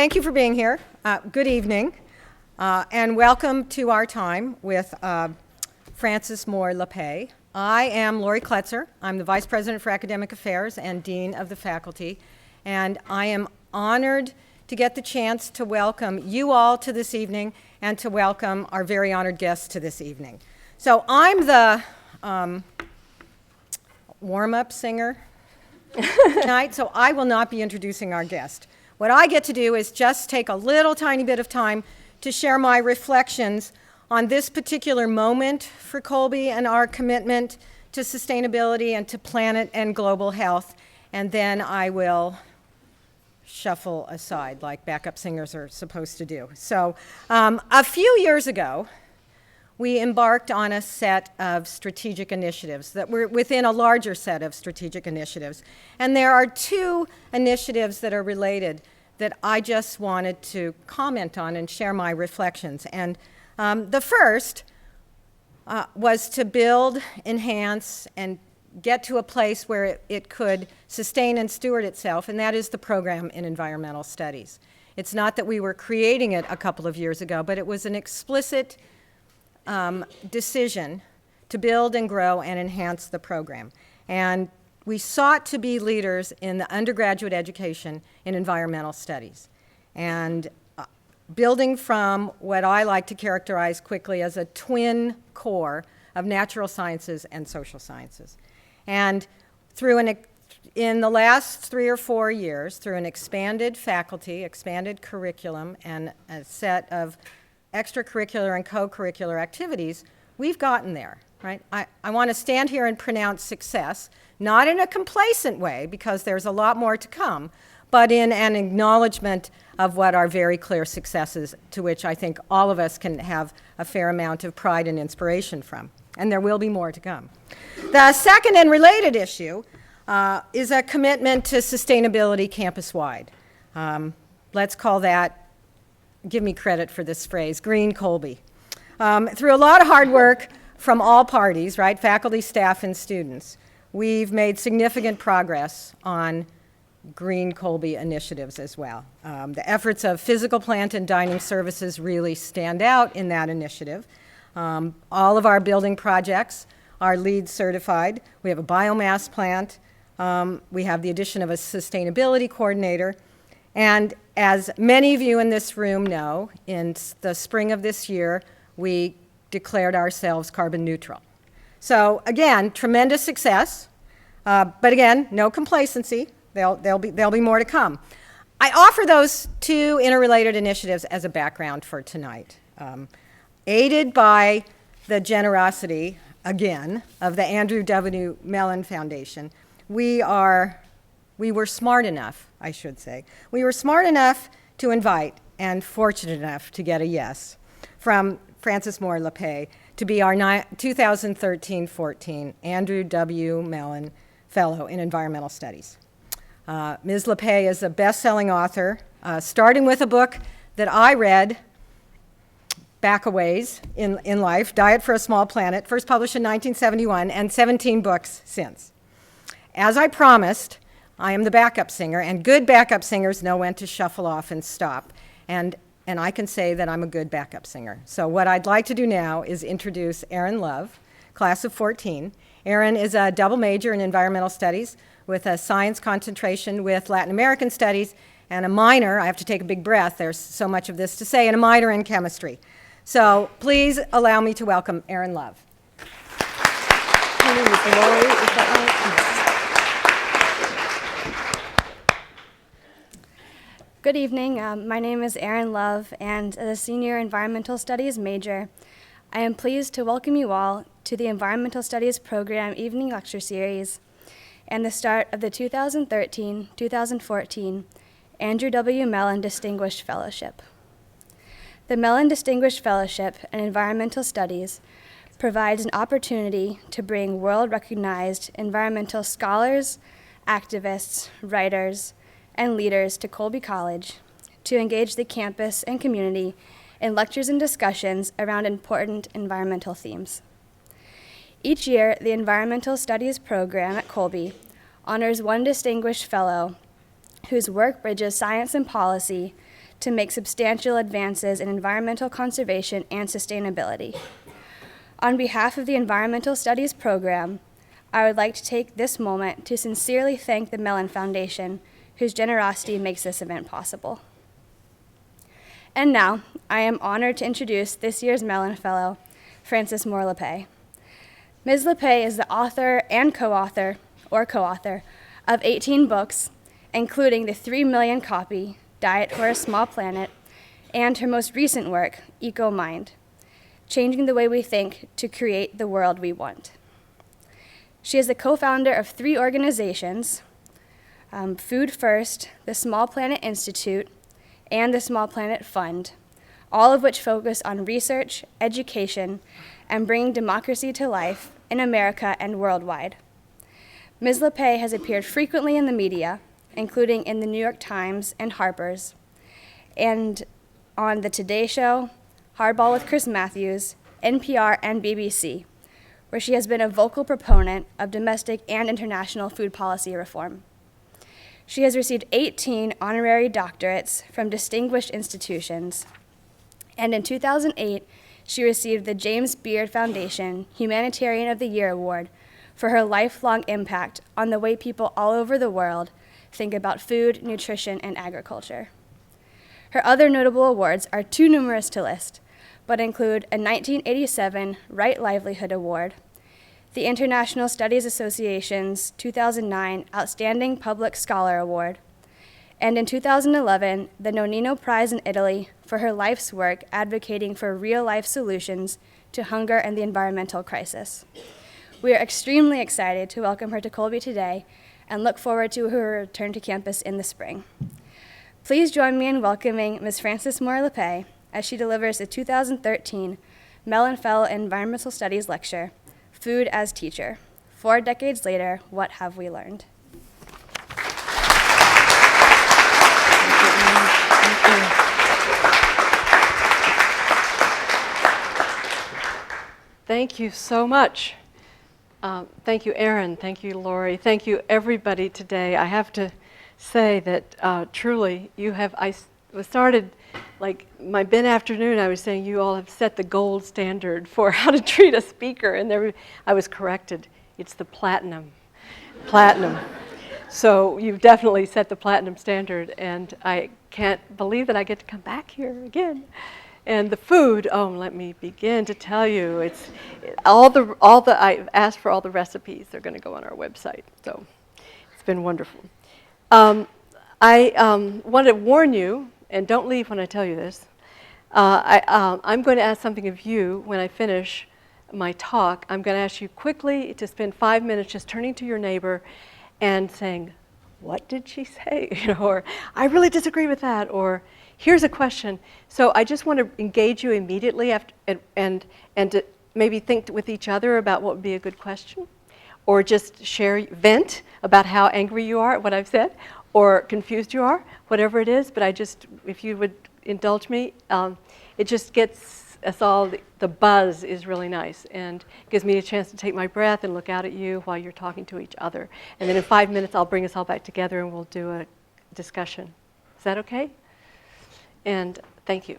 thank you for being here. Good evening, and welcome to our time with Frances Moore Lappé. I am Lori Kletzer. I'm the Vice President for Academic Affairs and Dean of the Faculty, and I am honored to get the chance to welcome you all to this evening and to welcome our very honored guests to this evening. So I'm the warm-up singer tonight, so I will not be introducing our guest. What I get to do is just take a little tiny bit of time to share my reflections on this particular moment for Colby and our commitment to sustainability and to planet and global health, and then I will shuffle aside like backup singers are supposed to do. So a few years ago, we embarked on a set of strategic initiatives that were within a larger set of strategic initiatives. And there are two initiatives that are related that I just wanted to comment on and share my reflections. And the first was to build, enhance, and get to a place where it could sustain and steward itself, and that is the program in environmental studies. It's not that we were creating it a couple of years ago, but it was an explicit decision to build and grow and enhance the program. And we sought to be leaders in the undergraduate education in environmental studies. And building from what I like to characterize quickly as a twin core of natural sciences and social sciences. And in the last 3 or 4 years, through an expanded faculty, expanded curriculum, and a set of extracurricular and co-curricular activities, we've gotten there, right? I want to stand here and pronounce success, not in a complacent way, because there's a lot more to come, but in an acknowledgement of what are very clear successes to which I think all of us can have a fair amount of pride and inspiration from. And there will be more to come. The second and related issue is a commitment to sustainability campus-wide. Let's call that, give me credit for this phrase, Green Colby. Through a lot of hard work from all parties, right, faculty, staff, and students, we've made significant progress on Green Colby initiatives as well. The efforts of physical plant and dining services really stand out in that initiative. All of our building projects are LEED certified. We have a biomass plant. We have the addition of a sustainability coordinator. And as many of you in this room know, in the spring of this year, we declared ourselves carbon neutral. So again, tremendous success, but again, no complacency. There'll be more to come. I offer those two interrelated initiatives as a background for tonight. Aided by the generosity, again, of the Andrew W. Mellon Foundation, we were smart enough, I should say. We were smart enough to invite and fortunate enough to get a yes from Frances Moore Lappé to be our 2013-14 Andrew W. Mellon Fellow in Environmental Studies. Ms. Lappé is a best-selling author, starting with a book that I read back a ways in life, Diet for a Small Planet, first published in 1971, and 17 books since. As I promised, I am the backup singer, and good backup singers know when to shuffle off and stop. And I can say that I'm a good backup singer. So what I'd like to do now is introduce Erin Love, class of 14. Erin is a double major in environmental studies with a science concentration with Latin American studies and a minor, I have to take a big breath, there's so much of this to say, and a minor in chemistry. So please allow me to welcome Erin Love. My name is Lori, is that right? Good evening. My name is Erin Love, and as a senior environmental studies major, I am pleased to welcome you all to the Environmental Studies Program Evening Lecture Series and the start of the 2013-2014 Andrew W. Mellon Distinguished Fellowship. The Mellon Distinguished Fellowship in Environmental Studies provides an opportunity to bring world-recognized environmental scholars, activists, writers, and leaders to Colby College to engage the campus and community in lectures and discussions around important environmental themes. Each year, the Environmental Studies program at Colby honors one distinguished fellow whose work bridges science and policy to make substantial advances in environmental conservation and sustainability. On behalf of the Environmental Studies program, I would like to take this moment to sincerely thank the Mellon Foundation, whose generosity makes this event possible. And now, I am honored to introduce this year's Mellon Fellow, Frances Moore Lappé. Ms. Lappé is the author and co-author of 18 books, including the 3 million copy Diet for a Small Planet, and her most recent work, Eco-Mind, Changing the Way We Think to Create the World We Want. She is the co-founder of 3 organizations, Food First, the Small Planet Institute, and the Small Planet Fund, all of which focus on research, education, and bringing democracy to life in America and worldwide. Ms. Lappé has appeared frequently in the media, including in the New York Times and Harper's, and on The Today Show, Hardball with Chris Matthews, NPR, and BBC, where she has been a vocal proponent of domestic and international food policy reform. She has received 18 honorary doctorates from distinguished institutions, and in 2008, she received the James Beard Foundation Humanitarian of the Year Award for her lifelong impact on the way people all over the world think about food, nutrition, and agriculture. Her other notable awards are too numerous to list, but include a 1987 Right Livelihood Award, the International Studies Association's 2009 Outstanding Public Scholar Award, and in 2011, the Nonino Prize in Italy for her life's work advocating for real-life solutions to hunger and the environmental crisis. We are extremely excited to welcome her to Colby today and look forward to her return to campus in the spring. Please join me in welcoming Ms. Frances Moore Lappé as she delivers the 2013 Mellon Fellow Environmental Studies lecture, Food as Teacher. 4 decades later, what have we learned? Thank you so much. Thank you, Erin. Thank you, Lori. Thank you, everybody today. I have to say that truly, I started like my afternoon. I was saying you all have set the gold standard for how to treat a speaker, and I was corrected. It's the platinum. So you've definitely set the platinum standard, and I can't believe that I get to come back here again. And the food, let me begin to tell you, it's I've asked for all the recipes. They're going to go on our website. So it's been wonderful. I want to warn you, and don't leave when I tell you this. I'm going to ask something of you when I finish my talk. I'm going to ask you quickly to spend 5 minutes just turning to your neighbor and saying, "What did she say?" Or "I really disagree with that," or "Here's a question." So I just want to engage you immediately and to maybe think with each other about what would be a good question, or just vent about how angry you are at what I've said, or confused you are, whatever it is. But if you would indulge me, it just gets us all, the buzz is really nice and gives me a chance to take my breath and look out at you while you're talking to each other. And then in 5 minutes, I'll bring us all back together and we'll do a discussion. Is that okay? And thank you.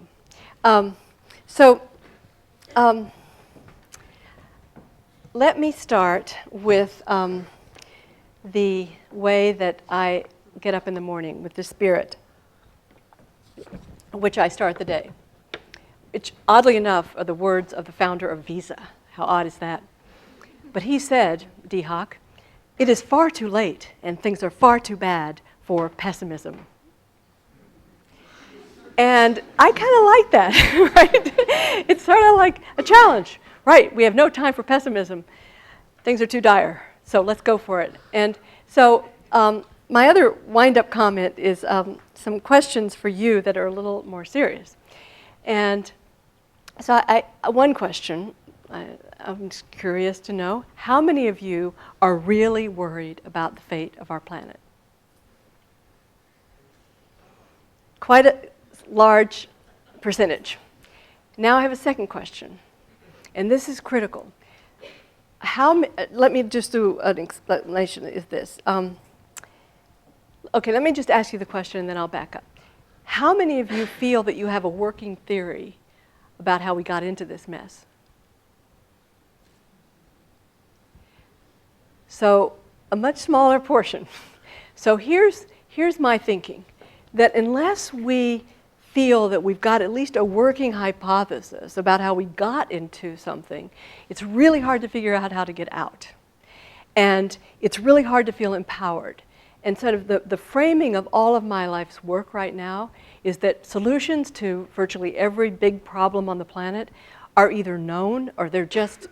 Let me start with the way that I get up in the morning, with the spirit which I start the day. Which, oddly enough, are the words of the founder of Visa. How odd is that? But he said, D. Hawk, "It is far too late and things are far too bad for pessimism." And I kind of like that, right? It's sort of like a challenge, right? We have no time for pessimism. Things are too dire, so let's go for it. And so my other wind-up comment is some questions for you that are a little more serious. And so one question, I'm just curious to know, how many of you are really worried about the fate of our planet? Quite a large percentage. Now I have a second question, and this is critical. Let me just do an explanation, is this. Okay, let me just ask you the question and then I'll back up. how many of you feel that you have a working theory about how we got into this mess? So a much smaller portion. So here's my thinking, that unless we feel that we've got at least a working hypothesis about how we got into something, it's really hard to figure out how to get out. And it's really hard to feel empowered. And sort of the framing of all of my life's work right now is that solutions to virtually every big problem on the planet are either known or they're just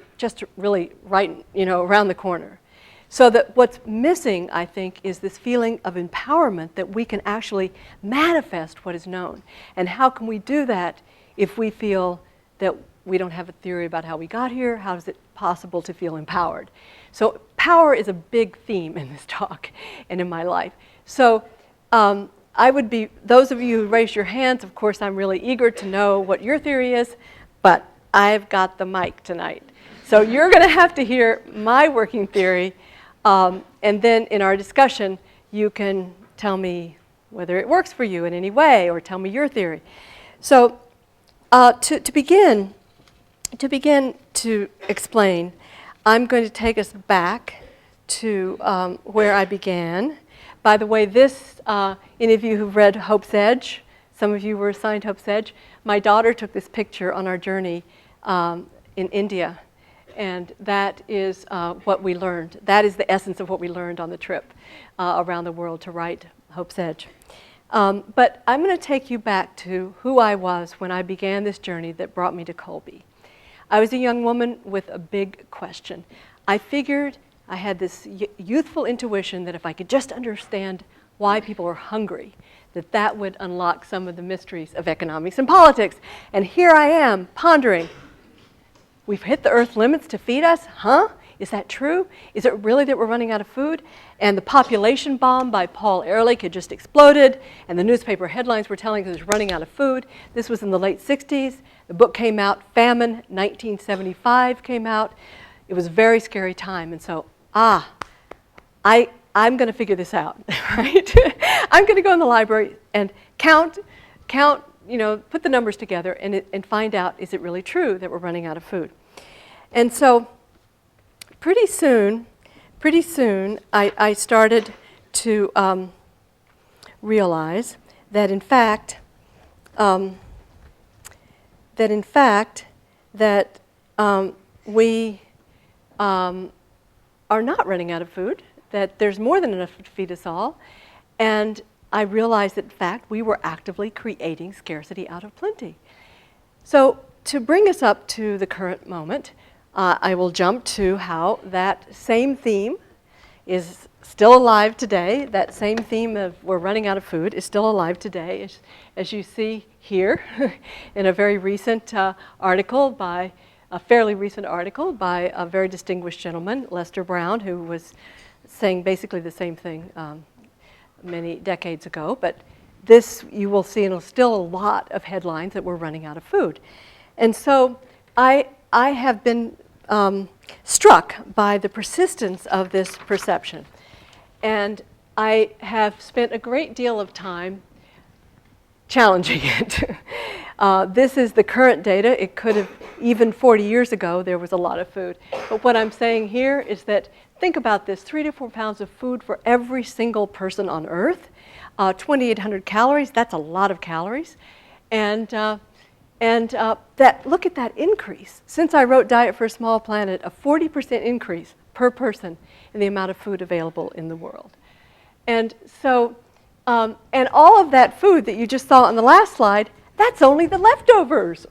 really right, around the corner. So that what's missing, I think, is this feeling of empowerment that we can actually manifest what is known. And how can we do that if we feel that we don't have a theory about how we got here? How is it possible to feel empowered? So power is a big theme in this talk and in my life. So I would be, those of you who raise your hands, of course, I'm really eager to know what your theory is, but I've got the mic tonight. So you're going to have to hear my working theory. And then in our discussion, you can tell me whether it works for you in any way or tell me your theory. So to begin to explain, I'm going to take us back to where I began. By the way, this, any of you who've read Hope's Edge, some of you were assigned Hope's Edge, my daughter took this picture on our journey in India. And that is what we learned. That is the essence of what we learned on the trip around the world to write Hope's Edge. But I'm going to take you back to who I was when I began this journey that brought me to Colby. I was a young woman with a big question. I figured I had this youthful intuition that if I could just understand why people were hungry, that would unlock some of the mysteries of economics and politics. And here I am pondering, we've hit the earth limits to feed us? Huh? Is that true? Is it really that we're running out of food? And the population bomb by Paul Ehrlich had just exploded, and the newspaper headlines were telling us it was running out of food. This was in the late 60s. The book came out, Famine, 1975 came out. It was a very scary time, and so, I'm going to figure this out, right? I'm going to go in the library and count, put the numbers together and find out, is it really true that we're running out of food? And so pretty soon, I started to realize that in fact, we are not running out of food, that there's more than enough to feed us all. And I realized that, in fact, we were actively creating scarcity out of plenty. So to bring us up to the current moment, I will jump to how that same theme is still alive today. That same theme of we're running out of food is still alive today, as you see here in a very recent article by a fairly recent article by a very distinguished gentleman, Lester Brown, who was saying basically the same thing many decades ago. But this, you will see, and still a lot of headlines that we're running out of food. And so I have been struck by the persistence of this perception. And I have spent a great deal of time challenging it. This is the current data. It could have, even 40 years ago, there was a lot of food. But what I'm saying here is that, think about this, 3 to 4 pounds of food for every single person on Earth, 2,800 calories, that's a lot of calories. And that, look at that increase. Since I wrote Diet for a Small Planet, a 40% increase per person in the amount of food available in the world. And so, and all of that food that you just saw on the last slide, that's only the leftovers.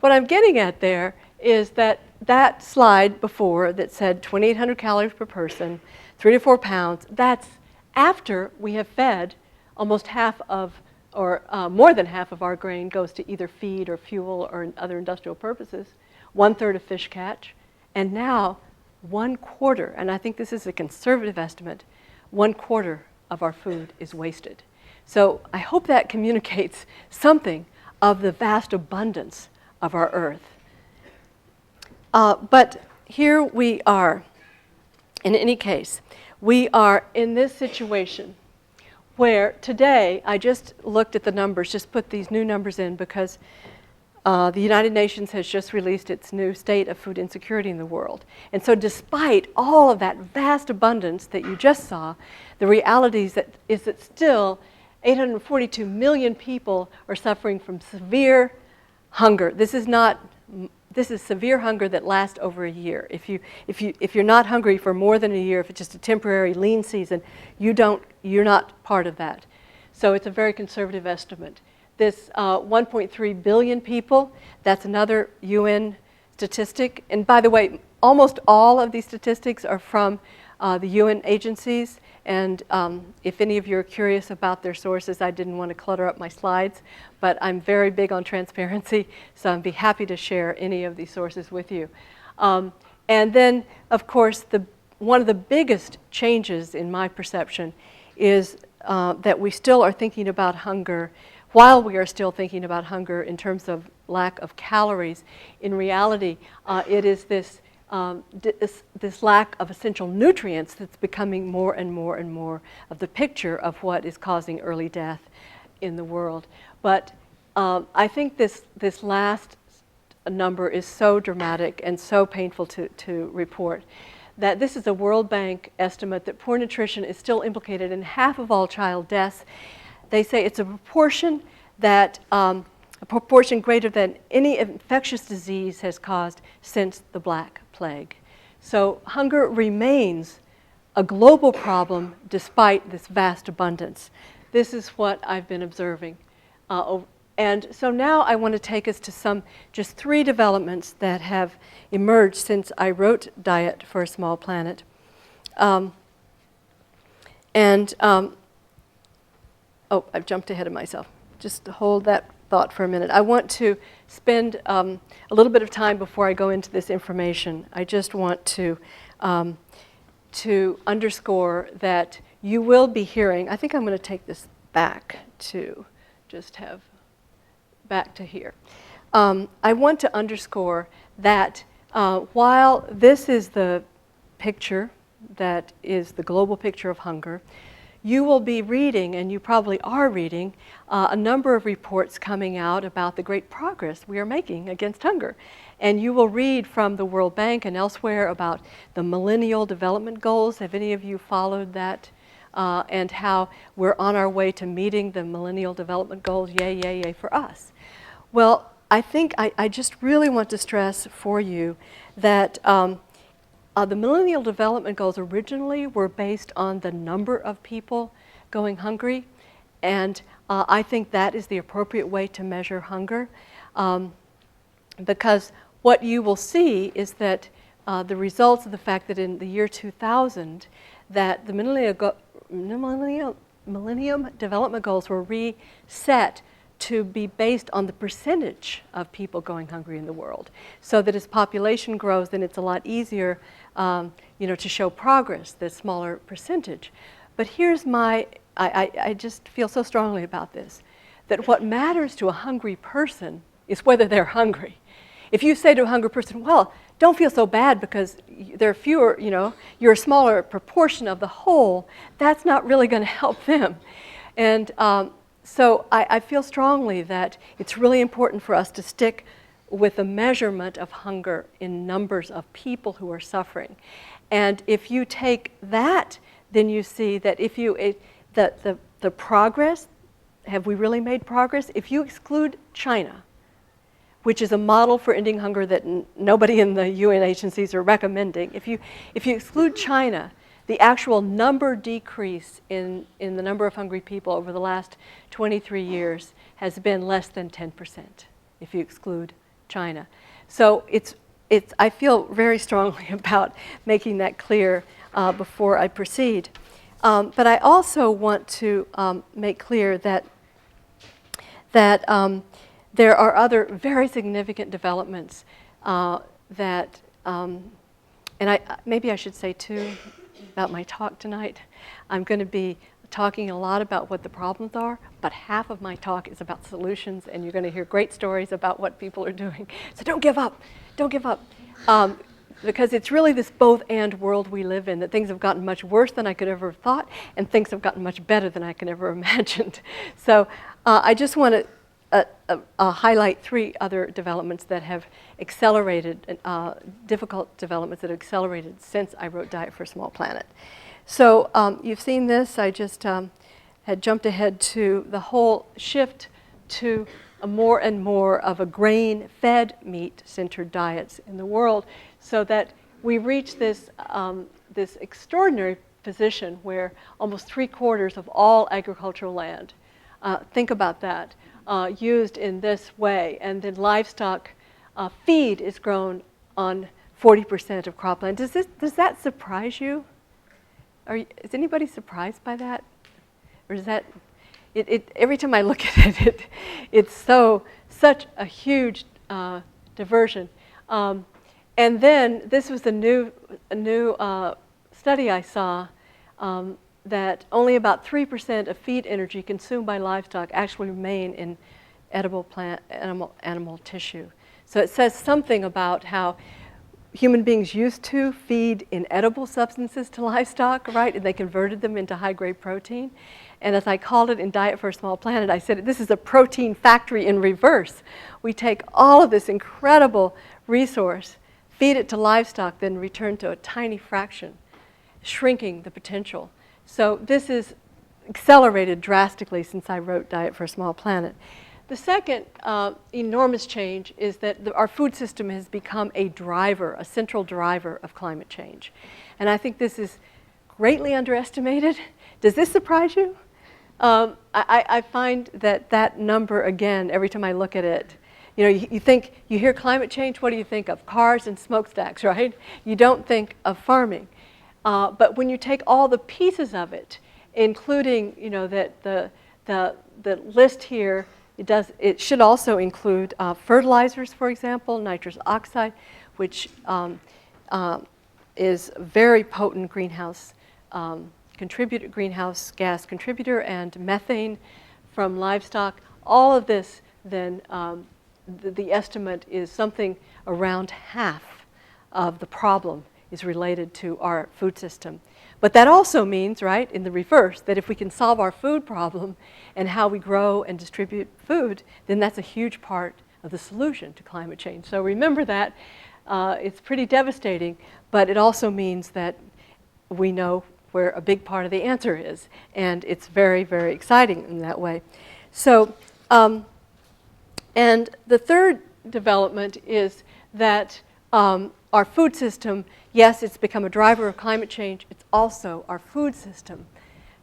What I'm getting at there is that that slide before that said 2,800 calories per person, 3 to 4 pounds, that's after we have fed almost half of, or more than half of our grain goes to either feed or fuel or other industrial purposes, 1/3 of fish catch, and now 1/4, and I think this is a conservative estimate, 1/4 of our food is wasted. So I hope that communicates something of the vast abundance of our earth. But here we are. In any case, we are in this situation where today, I just looked at the numbers, just put these new numbers in because the United Nations has just released its new state of food insecurity in the world. And so despite all of that vast abundance that you just saw, the reality is that still 842 million people are suffering from severe hunger. This is severe hunger that lasts over a year. If you're not hungry for more than a year, if it's just a temporary lean season, you're not part of that. So it's a very conservative estimate. This 1.3 billion people, that's another UN statistic. And by the way, almost all of these statistics are from the UN agencies. And if any of you are curious about their sources, I didn't want to clutter up my slides, but I'm very big on transparency, so I'd be happy to share any of these sources with you. And then, of course, one of the biggest changes in my perception is that we still are thinking about hunger. While we are still thinking about hunger in terms of lack of calories, in reality, it is this lack of essential nutrients that's becoming more and more and more of the picture of what is causing early death in the world. But I think this last number is so dramatic and so painful to report, that this is a World Bank estimate that poor nutrition is still implicated in half of all child deaths. They say it's a proportion greater than any infectious disease has caused since the Black Plague. So hunger remains a global problem despite this vast abundance. This is what I've been observing. And so now I want to take us to just 3 developments that have emerged since I wrote Diet for a Small Planet. Oh, I've jumped ahead of myself. Just hold that thought for a minute. I want to spend a little bit of time before I go into this information. I just want to underscore that you will be hearing, I think I'm going to take this back to just have back to here. I want to underscore that while this is the picture that is the global picture of hunger, you will be reading, and you probably are reading, a number of reports coming out about the great progress we are making against hunger. And you will read from the World Bank and elsewhere about the Millennial Development Goals. Have any of you followed that? And how we're on our way to meeting the Millennial Development Goals, yay, yay, yay for us. Well, I think I just really want to stress for you that the Millennial Development Goals originally were based on the number of people going hungry, and I think that is the appropriate way to measure hunger, because what you will see is that the results of the fact that in the year 2000 that the Millennium Development Goals were reset to be based on the percentage of people going hungry in the world, so that as population grows, then it's a lot easier, to show progress, the smaller percentage. But here's I just feel so strongly about this, that what matters to a hungry person is whether they're hungry. If you say to a hungry person, well, don't feel so bad because there are fewer, you're a smaller proportion of the whole, that's not really going to help them. And so I feel strongly that it's really important for us to stick with the measurement of hunger in numbers of people who are suffering. And if you take that, then you see that the progress, have we really made progress? If you exclude China, which is a model for ending hunger that nobody in the UN agencies are recommending, if you exclude China, the actual number decrease in the number of hungry people over the last 23 years has been less than 10%, if you exclude China. So I feel very strongly about making that clear before I proceed. But I also want to make clear that there are other very significant developments that, and maybe I should say too about my talk tonight. I'm going to be talking a lot about what the problems are, but half of my talk is about solutions, and you're going to hear great stories about what people are doing. So don't give up. Don't give up. because it's really this both-and world we live in, that things have gotten much worse than I could ever have thought, and things have gotten much better than I could ever imagined. So I just want to highlight 3 other developments that have accelerated, difficult developments that have accelerated since I wrote Diet for a Small Planet. So you've seen this. I just had jumped ahead to the whole shift to more and more of a grain-fed, meat-centered diets in the world, so that we reach this, this extraordinary position where almost 3/4 of all agricultural land, think about that, used in this way, and then livestock feed is grown on 40% of cropland. Does that surprise you? Is anybody surprised by that? Or is that, every time I look at it, it's such a huge diversion. And then this was a new study I saw, that only about 3% of feed energy consumed by livestock actually remain in edible animal tissue. So it says something about how human beings used to feed inedible substances to livestock, right? And they converted them into high-grade protein. And as I called it in Diet for a Small Planet, I said, this is a protein factory in reverse. We take all of this incredible resource, feed it to livestock, then return to a tiny fraction, shrinking the potential. So this is accelerated drastically since I wrote Diet for a Small Planet. The second enormous change is that our food system has become a driver, a central driver of climate change. And I think this is greatly underestimated. Does this surprise you? I find that number, again, every time I look at it, you know, you hear climate change, what do you think of? Cars and smokestacks, right? You don't think of farming. But when you take all the pieces of it, including, you know, that the list here, it should also include fertilizers, for example, nitrous oxide, which is a very potent greenhouse gas contributor, and methane from livestock. All of this, then, the estimate is something around half of the problem is related to our food system. But that also means, right, in the reverse, that if we can solve our food problem and how we grow and distribute food, then that's a huge part of the solution to climate change. So remember that. It's pretty devastating, but it also means that we know where a big part of the answer is, and it's very, very exciting in that way. So, and the third development is that our food system, yes, it's become a driver of climate change. It's also, our food system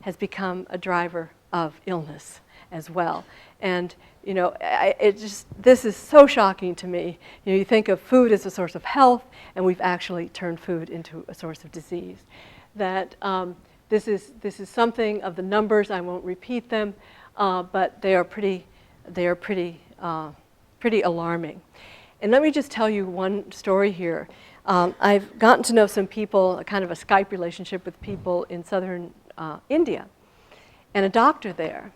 has become a driver of illness as well. And, you know, this is so shocking to me. You know, you think of food as a source of health, and we've actually turned food into a source of disease. That this is something of the numbers. I won't repeat them, but they are pretty alarming. And let me just tell you one story here. I've gotten to know some people, a kind of a Skype relationship with people in southern India, and a doctor there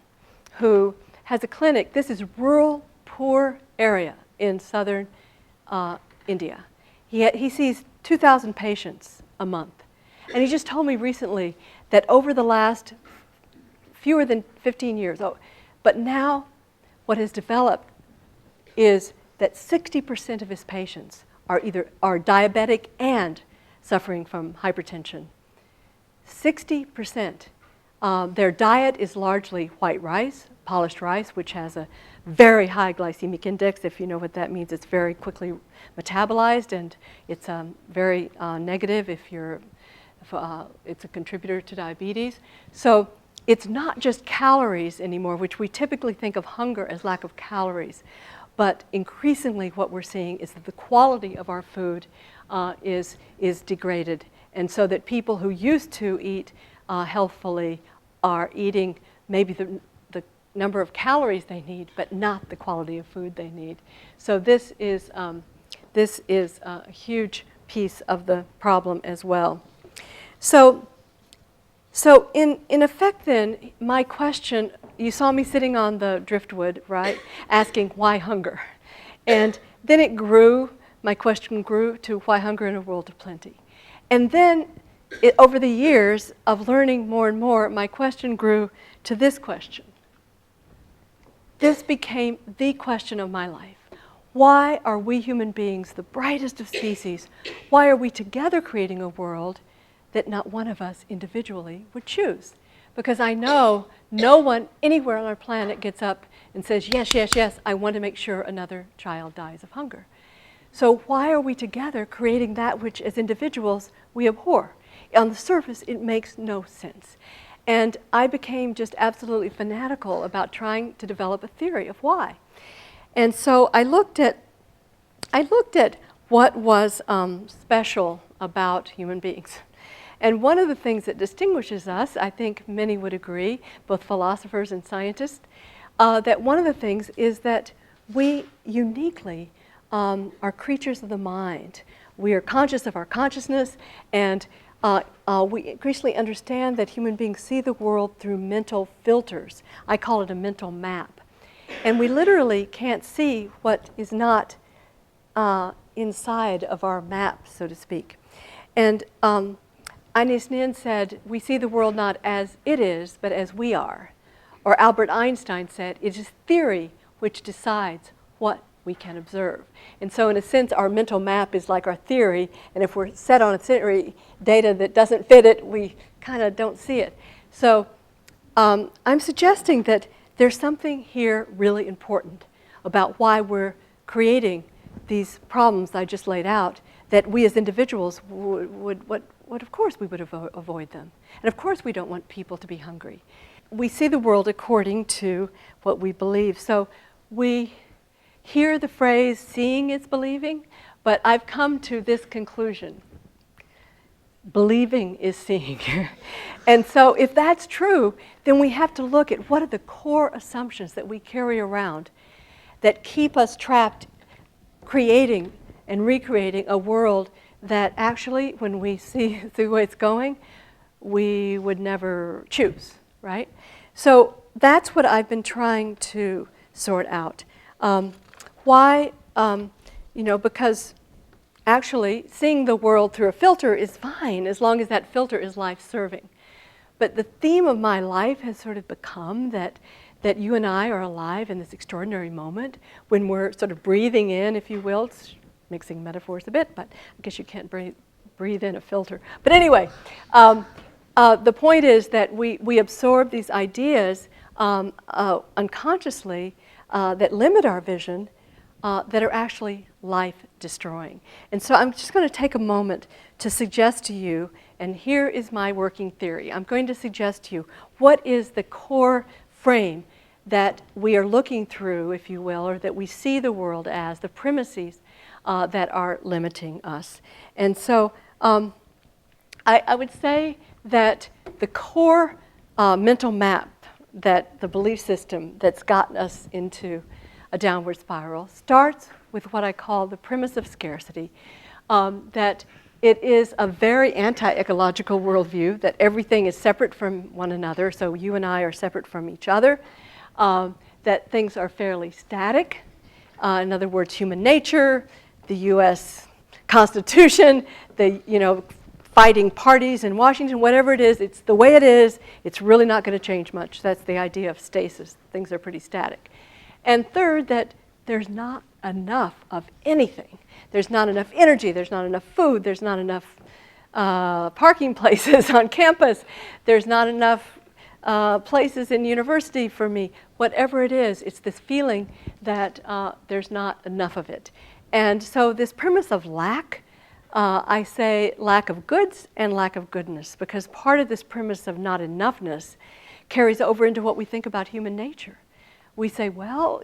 who has a clinic. This is rural, poor area in southern India. He sees 2,000 patients a month. And he just told me recently that over the last fewer than 15 years, but now what has developed is that 60% of his patients are diabetic and suffering from hypertension. 60%. Their diet is largely white rice, polished rice, which has a very high glycemic index. If you know what that means, it's very quickly metabolized, and it's very negative if it's a contributor to diabetes. So it's not just calories anymore, which we typically think of hunger as lack of calories. But increasingly what we're seeing is that the quality of our food is degraded. And so that people who used to eat healthfully are eating maybe the number of calories they need, but not the quality of food they need. So this is a huge piece of the problem as well. So in effect then, my question, you saw me sitting on the driftwood, right, asking why hunger? And then it grew. my question grew to why hunger in a world of plenty. And then over the years of learning more and more, my question grew to this question. This became the question of my life. Why are we human beings, the brightest of species, why are we together creating a world that not one of us individually would choose? Because I know no one anywhere on our planet gets up and says, yes, yes, yes, I want to make sure another child dies of hunger. So why are we together creating that which as individuals we abhor? On the surface, it makes no sense. And I became just absolutely fanatical about trying to develop a theory of why. And so I looked at what was special about human beings. And one of the things that distinguishes us, I think many would agree, both philosophers and scientists, that one of the things is that we uniquely are creatures of the mind. We are conscious of our consciousness, and we increasingly understand that human beings see the world through mental filters. I call it a mental map. And we literally can't see what is not inside of our map, so to speak. And Ines Nin said, we see the world not as it is, but as we are. Or Albert Einstein said, it is theory which decides what we can observe. And so in a sense, our mental map is like our theory, and if we're set on a theory data that doesn't fit it, we kind of don't see it. So I'm suggesting that there's something here really important about why we're creating these problems I just laid out, that we as individuals would of course we would avoid them. And of course we don't want people to be hungry. We see the world according to what we believe. So we hear the phrase, seeing is believing, but I've come to this conclusion. Believing is seeing. And so if that's true, then we have to look at what are the core assumptions that we carry around that keep us trapped creating and recreating a world that actually, when we see the way it's going, we would never choose, right? So that's what I've been trying to sort out. Why? Because actually seeing the world through a filter is fine as long as that filter is life-serving. But the theme of my life has sort of become that you and I are alive in this extraordinary moment when we're sort of breathing in, if you will. It's mixing metaphors a bit, but I guess you can't breathe in a filter. But anyway, the point is that we absorb these ideas unconsciously that limit our vision, that are actually life-destroying. And so I'm just going to take a moment to suggest to you, and here is my working theory. I'm going to suggest to you what is the core frame that we are looking through, if you will, or that we see the world as, the premises that are limiting us. And so I would say that the core mental map, that the belief system that's gotten us into a downward spiral, starts with what I call the premise of scarcity, that it is a very anti-ecological worldview, that everything is separate from one another, so you and I are separate from each other, that things are fairly static, in other words, human nature, the U.S. Constitution, the fighting parties in Washington, whatever it is, it's the way it is, it's really not going to change much. That's the idea of stasis. Things are pretty static. And third, that there's not enough of anything. There's not enough energy, there's not enough food, there's not enough parking places on campus, there's not enough places in university for me. Whatever it is, it's this feeling that there's not enough of it. And so this premise of lack, I say lack of goods and lack of goodness, because part of this premise of not enoughness carries over into what we think about human nature. We say, well,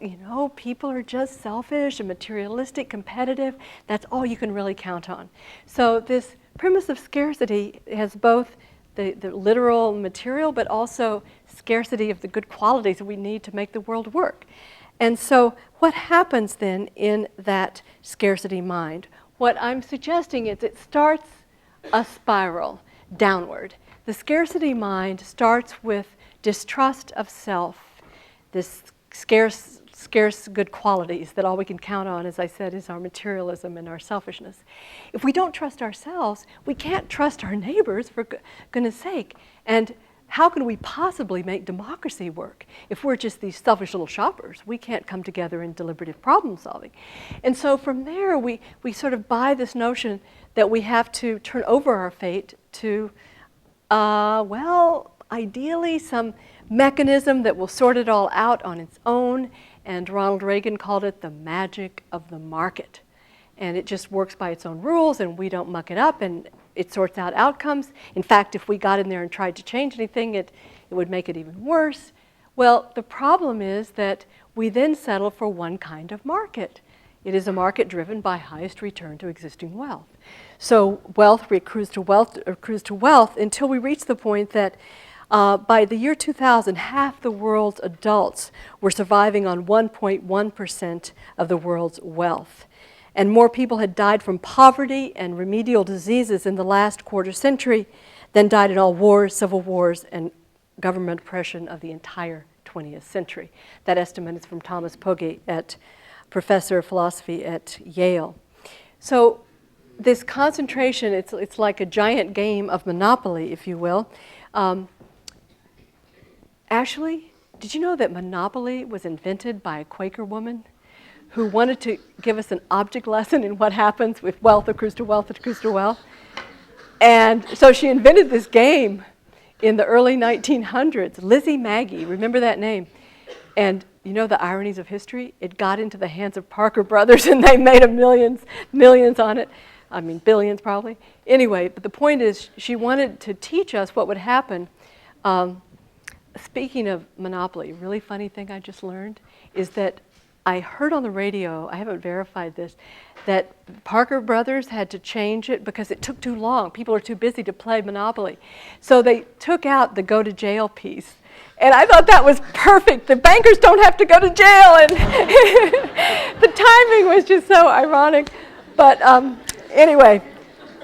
people are just selfish and materialistic, competitive. That's all you can really count on. So this premise of scarcity has both the literal material, but also scarcity of the good qualities that we need to make the world work. And so what happens then in that scarcity mind? What I'm suggesting is it starts a spiral downward. The scarcity mind starts with distrust of self, this scarce good qualities that all we can count on, as I said, is our materialism and our selfishness. If we don't trust ourselves, we can't trust our neighbors, for goodness sake. And how can we possibly make democracy work if we're just these selfish little shoppers? We can't come together in deliberative problem solving. And so from there, we sort of buy this notion that we have to turn over our fate to, well, ideally some mechanism that will sort it all out on its own. And Ronald Reagan called it the magic of the market. And it just works by its own rules, and we don't muck it up, and it sorts out outcomes. In fact, if we got in there and tried to change anything, it would make it even worse. Well, the problem is that we then settle for one kind of market. It is a market driven by highest return to existing wealth. So wealth accrues to wealth until we reach the point that by the year 2000, half the world's adults were surviving on 1.1% of the world's wealth. And more people had died from poverty and remedial diseases in the last quarter century than died in all wars, civil wars, and government oppression of the entire 20th century. That estimate is from Thomas Pogge, professor of philosophy at Yale. So this concentration, it's like a giant game of Monopoly, if you will. Ashley, did you know that Monopoly was invented by a Quaker woman who wanted to give us an object lesson in what happens if wealth accrues to wealth accrues to wealth? And so she invented this game in the early 1900s. Lizzie Magie, remember that name? And you know the ironies of history? It got into the hands of Parker Brothers and they made millions on it. I mean, billions probably. Anyway, but the point is she wanted to teach us what would happen. Speaking of Monopoly, a really funny thing I just learned is that I heard on the radio, I haven't verified this, that Parker Brothers had to change it because it took too long. People are too busy to play Monopoly. So they took out the go to jail piece. And I thought that was perfect. The bankers don't have to go to jail. And the timing was just so ironic. But anyway,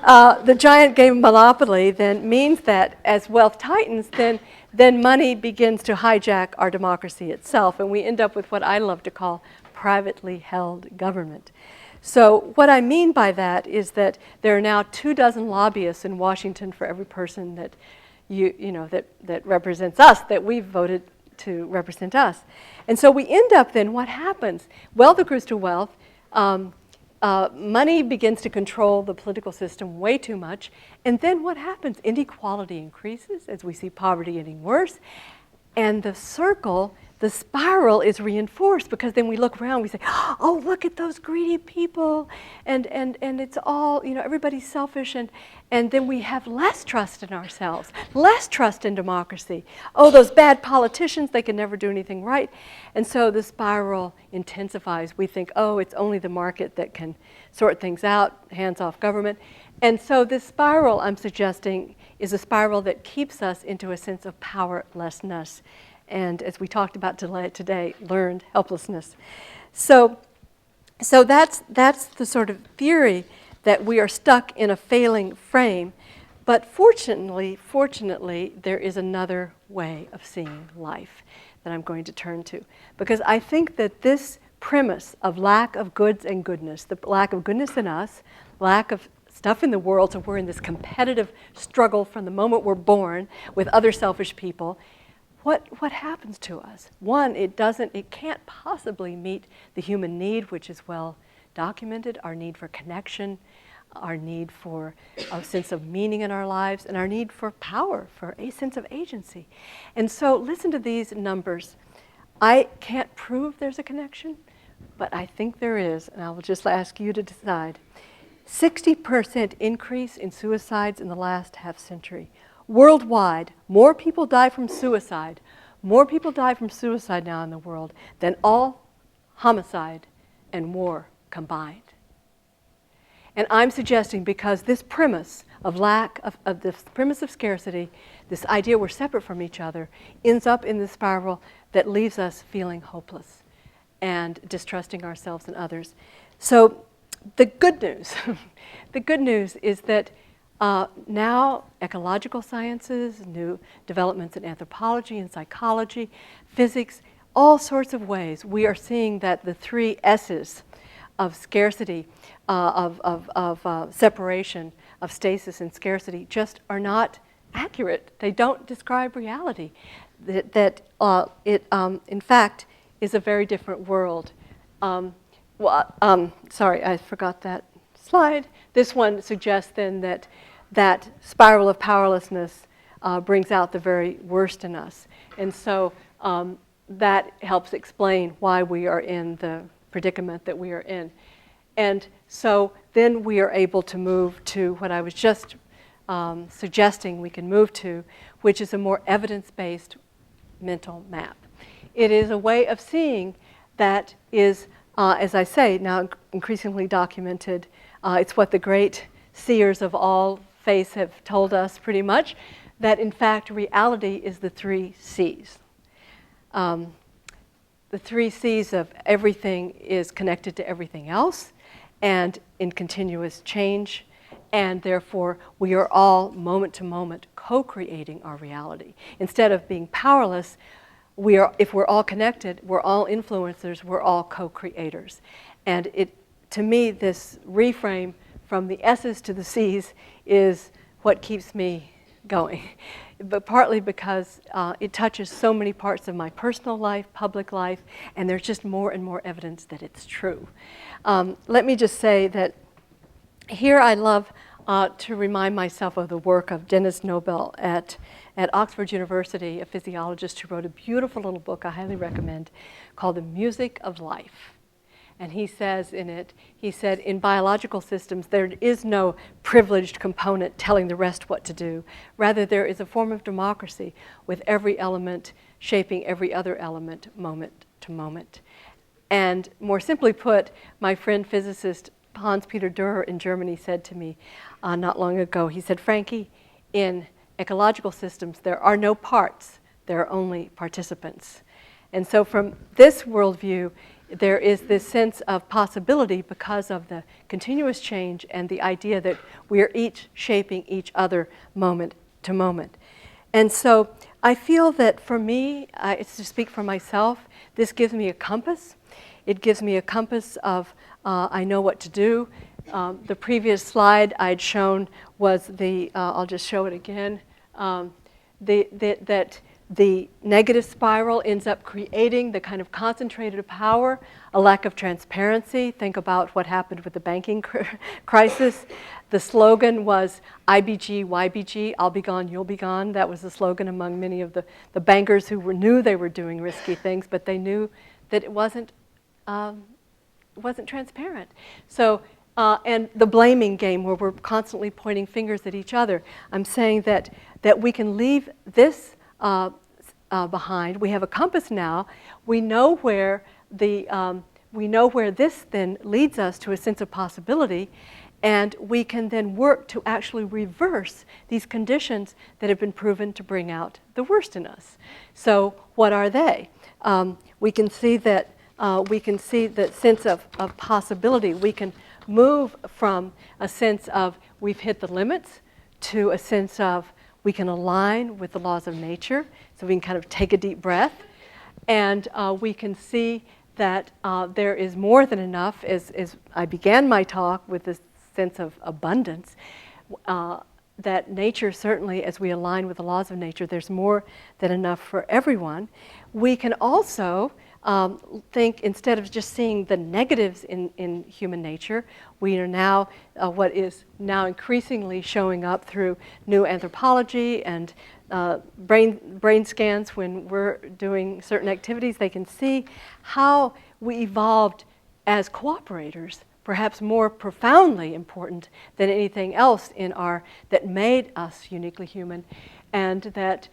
the giant game of Monopoly then means that as wealth tightens, then money begins to hijack our democracy itself, and we end up with what I love to call privately held government. So what I mean by that is that there are now 24 lobbyists in Washington for every person that that represents us, that we've voted to represent us. And so we end up then, what happens? Wealth accrues to wealth. Money begins to control the political system way too much. And then what happens? Inequality increases as we see poverty getting worse. And the circle, the spiral is reinforced because then we look around, we say, oh, look at those greedy people. And it's all, everybody's selfish. And then we have less trust in ourselves, less trust in democracy. Oh, those bad politicians, they can never do anything right. And so the spiral intensifies. We think, oh, it's only the market that can sort things out, hands off government. And so this spiral, I'm suggesting, is a spiral that keeps us into a sense of powerlessness. And as we talked about today, learned helplessness. So that's the sort of theory that we are stuck in a failing frame. But fortunately, there is another way of seeing life that I'm going to turn to. Because I think that this premise of lack of goods and goodness, the lack of goodness in us, lack of stuff in the world, so we're in this competitive struggle from the moment we're born with other selfish people. What happens to us? One, it can't possibly meet the human need, which is well documented, our need for connection, our need for a sense of meaning in our lives, and our need for power, for a sense of agency. And so listen to these numbers. I can't prove there's a connection, but I think there is, and I will just ask you to decide. 60% increase in suicides in the last half century. Worldwide, more people die from suicide now in the world than all homicide and war combined. And I'm suggesting because this premise of this premise of scarcity, this idea we're separate from each other, ends up in the spiral that leaves us feeling hopeless and distrusting ourselves and others. So the good news is that now ecological sciences, new developments in anthropology and psychology, physics, all sorts of ways, we are seeing that the three S's of scarcity, of separation, of stasis and scarcity just are not accurate. They don't describe reality. That it, in fact, is a very different world. Sorry, I forgot that slide. This one suggests then that that spiral of powerlessness brings out the very worst in us. And so that helps explain why we are in the predicament that we are in. And so then we are able to move to what I was just suggesting we can move to, which is a more evidence-based mental map. It is a way of seeing that is, as I say, now increasingly documented. It's what the great seers of all faiths have told us pretty much, that in fact reality is the three C's. The three C's of everything is connected to everything else and in continuous change, and therefore we are all moment to moment co-creating our reality. Instead of being powerless, if we're all connected, we're all influencers, we're all co-creators. And to me, this reframe from the S's to the C's is what keeps me going. But partly because it touches so many parts of my personal life, public life, and there's just more and more evidence that it's true. Let me just say that here I love to remind myself of the work of Dennis Nobel at Oxford University, a physiologist who wrote a beautiful little book I highly recommend called The Music of Life. And he says in it, he said, in biological systems, there is no privileged component telling the rest what to do. Rather, there is a form of democracy with every element shaping every other element moment to moment. And more simply put, my friend physicist Hans-Peter Dürer in Germany said to me not long ago, he said, Frankie, in ecological systems, there are no parts, there are only participants. And so from this worldview, there is this sense of possibility because of the continuous change and the idea that we are each shaping each other moment to moment. And so I feel that for me, it's to speak for myself, this gives me a compass. It gives me a compass of I know what to do. The previous slide I'd shown was I'll just show it again, that the negative spiral ends up creating the kind of concentrated power, a lack of transparency. Think about what happened with the banking crisis. The slogan was IBG, YBG, I'll be gone, you'll be gone. That was the slogan among many of the bankers who knew they were doing risky things, but they knew that it wasn't transparent. So, and the blaming game where we're constantly pointing fingers at each other. I'm saying that we can leave this behind. We have a compass now. We know where this then leads us to a sense of possibility, and we can then work to actually reverse these conditions that have been proven to bring out the worst in us. So what are they? We can see that sense of possibility. We can move from a sense of we've hit the limits to a sense of we can align with the laws of nature, so we can kind of take a deep breath, and we can see that there is more than enough, as I began my talk with this sense of abundance, that nature certainly, as we align with the laws of nature, there's more than enough for everyone. We can also think, instead of just seeing the negatives in human nature, we are now, what is now increasingly showing up through new anthropology and brain scans when we're doing certain activities, they can see how we evolved as cooperators, perhaps more profoundly important than anything else that made us uniquely human. And that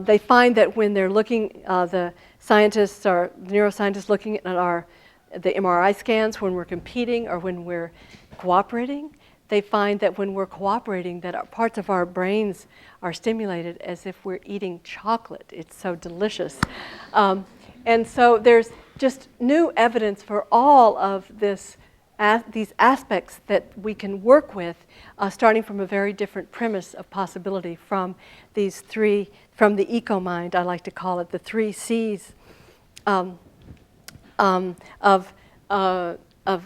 they find that when they're looking, the scientists or neuroscientists looking at the MRI scans when we're competing or when we're cooperating, they find that when we're cooperating, that parts of our brains are stimulated as if we're eating chocolate. It's so delicious. And so there's just new evidence for all of these aspects that we can work with, starting from a very different premise of possibility from the eco-mind, I like to call it, the three C's of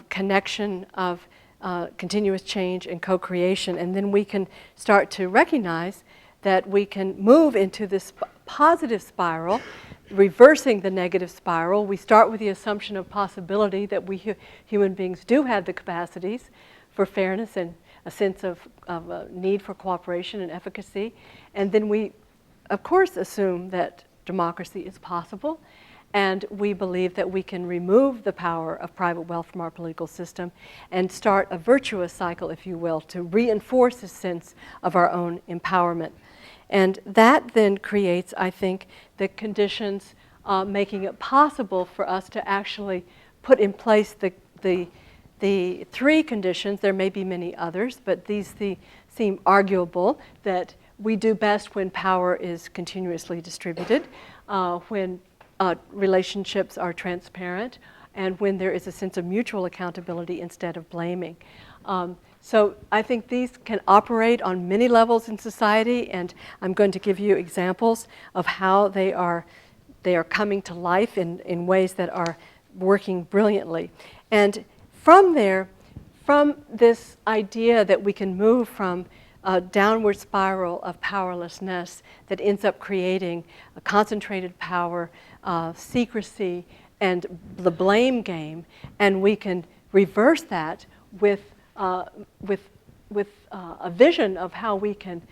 connection, of continuous change and co-creation. And then we can start to recognize that we can move into this positive spiral, reversing the negative spiral. We start with the assumption of possibility that we human beings do have the capacities for fairness and a sense of a need for cooperation and efficacy. And then we, of course, assume that democracy is possible. And we believe that we can remove the power of private wealth from our political system and start a virtuous cycle, if you will, to reinforce a sense of our own empowerment. And that then creates, I think, the conditions making it possible for us to actually put in place the three conditions. There may be many others, but these seem arguable, that we do best when power is continuously distributed, when relationships are transparent, and when there is a sense of mutual accountability instead of blaming. So I think these can operate on many levels in society, and I'm going to give you examples of how they are coming to life in ways that are working brilliantly. And from there, from this idea that we can move from a downward spiral of powerlessness that ends up creating a concentrated power, secrecy, and the blame game, and we can reverse that with a vision of how we can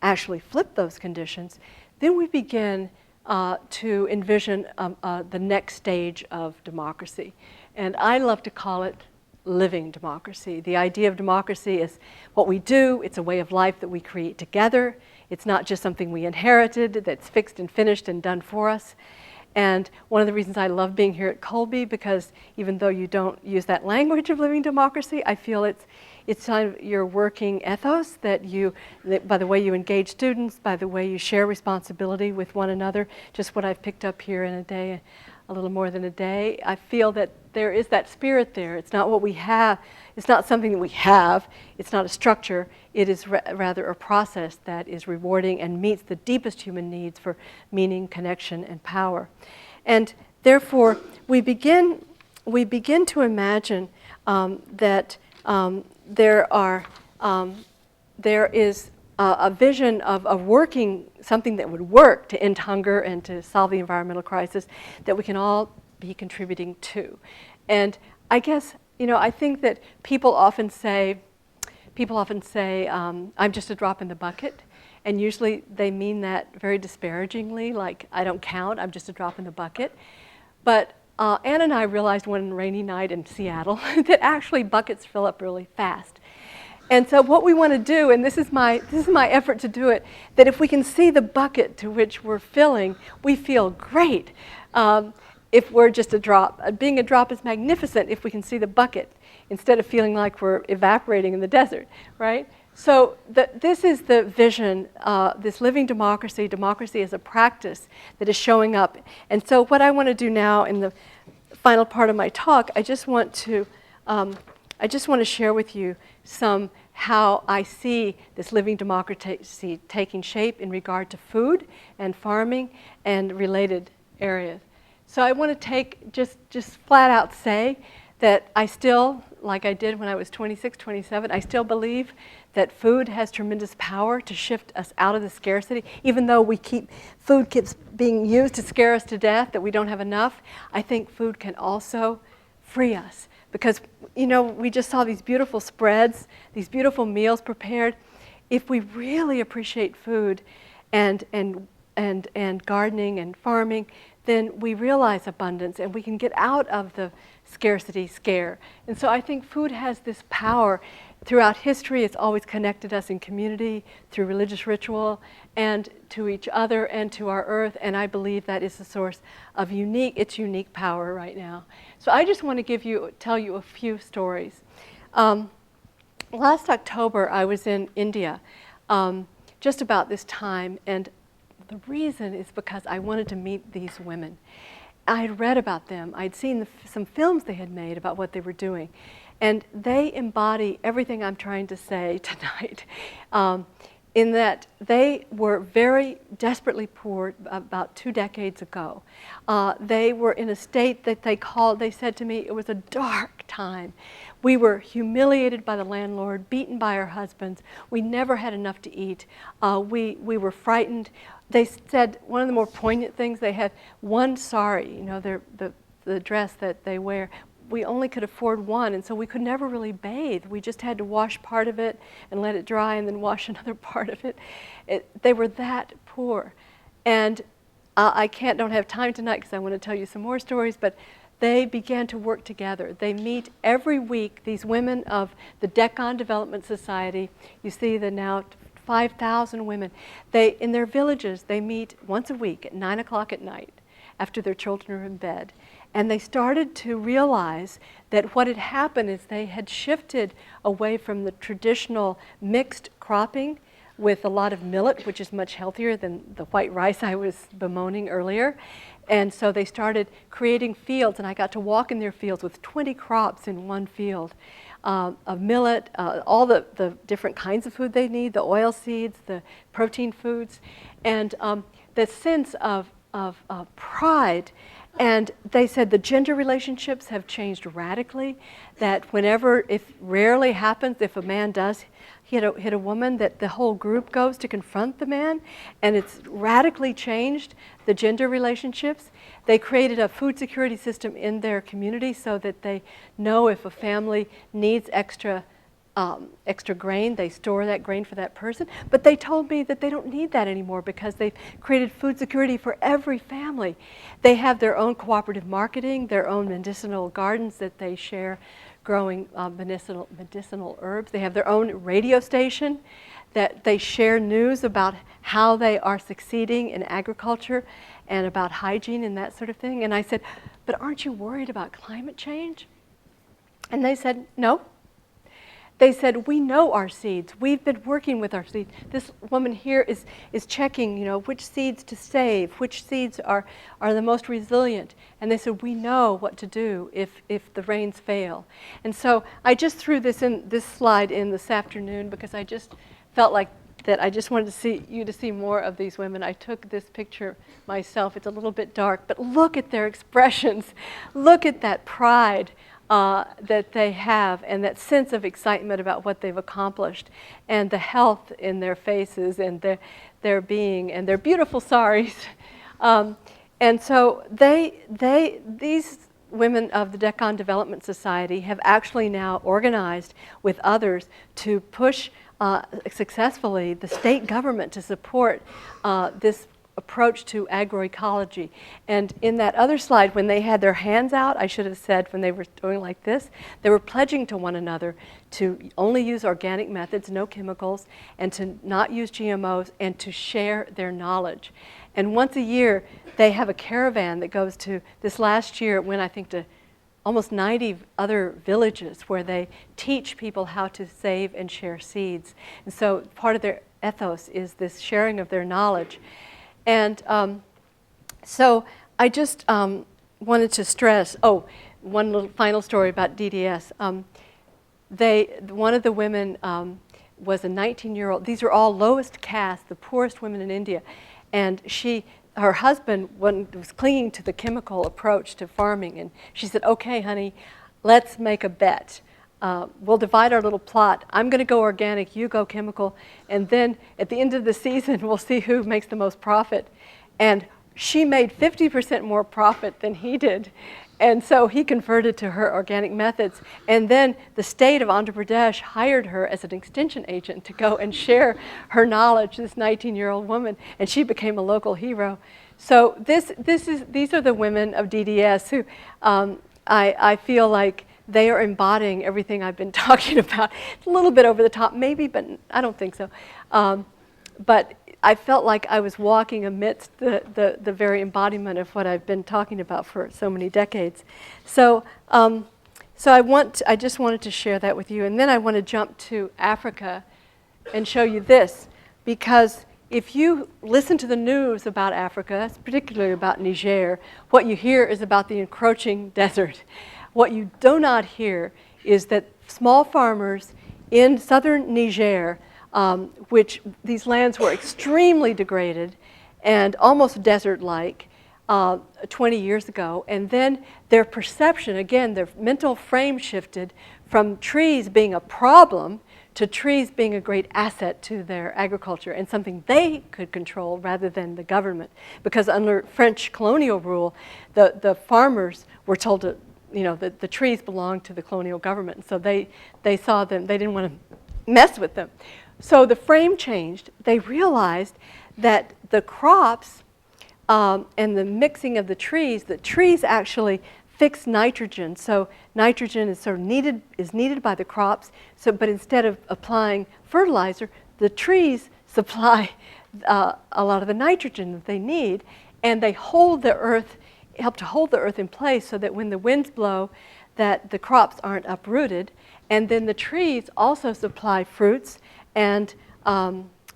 actually flip those conditions, then we begin to envision the next stage of democracy. And I love to call it living democracy. The idea of democracy is what we do. It's a way of life that we create together. It's not just something we inherited that's fixed and finished and done for us. And one of the reasons I love being here at Colby, because even though you don't use that language of living democracy, I feel it's kind of your working ethos, that by the way you engage students, by the way you share responsibility with one another, just what I've picked up here in a day, a little more than a day. I feel that there is that spirit there. It's not what we have. It's not something that we have. It's not a structure. It is rather a process that is rewarding and meets the deepest human needs for meaning, connection, and power. And therefore, we begin to imagine that there is a vision of something that would work to end hunger and to solve the environmental crisis that we can all be contributing to. And I guess, I think that people often say, I'm just a drop in the bucket. And usually they mean that very disparagingly, like, I don't count, I'm just a drop in the bucket. But Ann and I realized one rainy night in Seattle that actually buckets fill up really fast. And so what we want to do, and this is my effort to do it, that if we can see the bucket to which we're filling, we feel great. If we're just a drop. Being a drop is magnificent if we can see the bucket instead of feeling like we're evaporating in the desert, right? So this is the vision, this living democracy as a practice that is showing up. And so what I want to do now in the final part of my talk, I just want to share with you how I see this living democracy taking shape in regard to food and farming and related areas. So I want to just flat out say that I still, like I did when I was 26, 27, I still believe that food has tremendous power to shift us out of the scarcity. Even though food keeps being used to scare us to death, that we don't have enough, I think food can also free us. Because, we just saw these beautiful spreads, these beautiful meals prepared. If we really appreciate food and gardening and farming, then we realize abundance and we can get out of the scarcity scare. And so I think food has this power. Throughout history, it's always connected us in community, through religious ritual, and to each other and to our earth. And I believe that is the source of its unique power right now. So I just want to tell you a few stories. Last October, I was in India, just about this time, and the reason is because I wanted to meet these women. I had read about them. I'd seen some films they had made about what they were doing. And they embody everything I'm trying to say tonight. in that they were very desperately poor about 2 decades ago. They were in a state that they said to me, it was a dark time. We were humiliated by the landlord, beaten by our husbands. We never had enough to eat. We were frightened. They said one of the more poignant things, they had one sari, you know, the dress that they wear. We only could afford one, and so we could never really bathe. We just had to wash part of it and let it dry and then wash another part of it. They were that poor. And I don't have time tonight because I want to tell you some more stories, but they began to work together. They meet every week, these women of the Deccan Development Society. You see the now 5,000 women. In their villages, they meet once a week at 9 o'clock at night after their children are in bed. And they started to realize that what had happened is they had shifted away from the traditional mixed cropping with a lot of millet, which is much healthier than the white rice I was bemoaning earlier. And so they started creating fields, and I got to walk in their fields with 20 crops in one field of millet, all the different kinds of food they need, the oil seeds, the protein foods, and the sense of pride. And they said the gender relationships have changed radically, that rarely happens if a man does hit a woman, that the whole group goes to confront the man, and it's radically changed the gender relationships. They created a food security system in their community so that they know if a family needs extra grain, they store that grain for that person. But they told me that they don't need that anymore because they've created food security for every family. They have their own cooperative marketing, their own medicinal gardens that they share, growing medicinal herbs. They have their own radio station that they share news about how they are succeeding in agriculture and about hygiene and that sort of thing. And I said, but aren't you worried about climate change? And they said, no. They said, we know our seeds. We've been working with our seeds. This woman here is checking, you know, which seeds to save, which seeds are the most resilient. And they said, we know what to do if the rains fail. And so I just threw this slide in this afternoon because I just felt like that I just wanted you to see more of these women. I took this picture myself. It's a little bit dark, but look at their expressions. Look at that pride that they have, and that sense of excitement about what they've accomplished, and the health in their faces, and their being, and their beautiful saris. And so these women of the Deccan Development Society have actually now organized with others to push successfully the state government to support this approach to agroecology. And in that other slide, when they had their hands out, I should have said when they were doing like this, they were pledging to one another to only use organic methods, no chemicals, and to not use GMOs, and to share their knowledge. And once a year, they have a caravan that goes to, this last year it went, I think, to almost 90 other villages where they teach people how to save and share seeds. And so part of their ethos is this sharing of their knowledge. And so I just wanted to stress, one little final story about DDS. One of the women was a 19-year-old, these are all lowest caste, the poorest women in India, and her husband was clinging to the chemical approach to farming, and she said, okay, honey, let's make a bet. We'll divide our little plot. I'm going to go organic, you go chemical, and then at the end of the season, we'll see who makes the most profit. And she made 50% more profit than he did. And so he converted to her organic methods. And then the state of Andhra Pradesh hired her as an extension agent to go and share her knowledge, this 19-year-old woman, and she became a local hero. So these are the women of DDS who I feel like they are embodying everything I've been talking about. It's a little bit over the top, maybe, but I don't think so. But I felt like I was walking amidst the very embodiment of what I've been talking about for so many decades. So, I just wanted to share that with you. And then I want to jump to Africa and show you this, because if you listen to the news about Africa, particularly about Niger, what you hear is about the encroaching desert. What you do not hear is that small farmers in southern Niger which these lands were extremely degraded and almost desert-like 20 years ago. And then their perception, again, their mental frame shifted from trees being a problem to trees being a great asset to their agriculture and something they could control rather than the government. Because under French colonial rule, the farmers were told to, the trees belonged to the colonial government. So they saw them, they didn't want to mess with them. So the frame changed. They realized that the crops and the mixing of the trees actually fix nitrogen. So nitrogen is sort of needed by the crops. So, but instead of applying fertilizer, the trees supply a lot of the nitrogen that they need, and they hold the earth, help to hold the earth in place so that when the winds blow, that the crops aren't uprooted. And then the trees also supply fruits and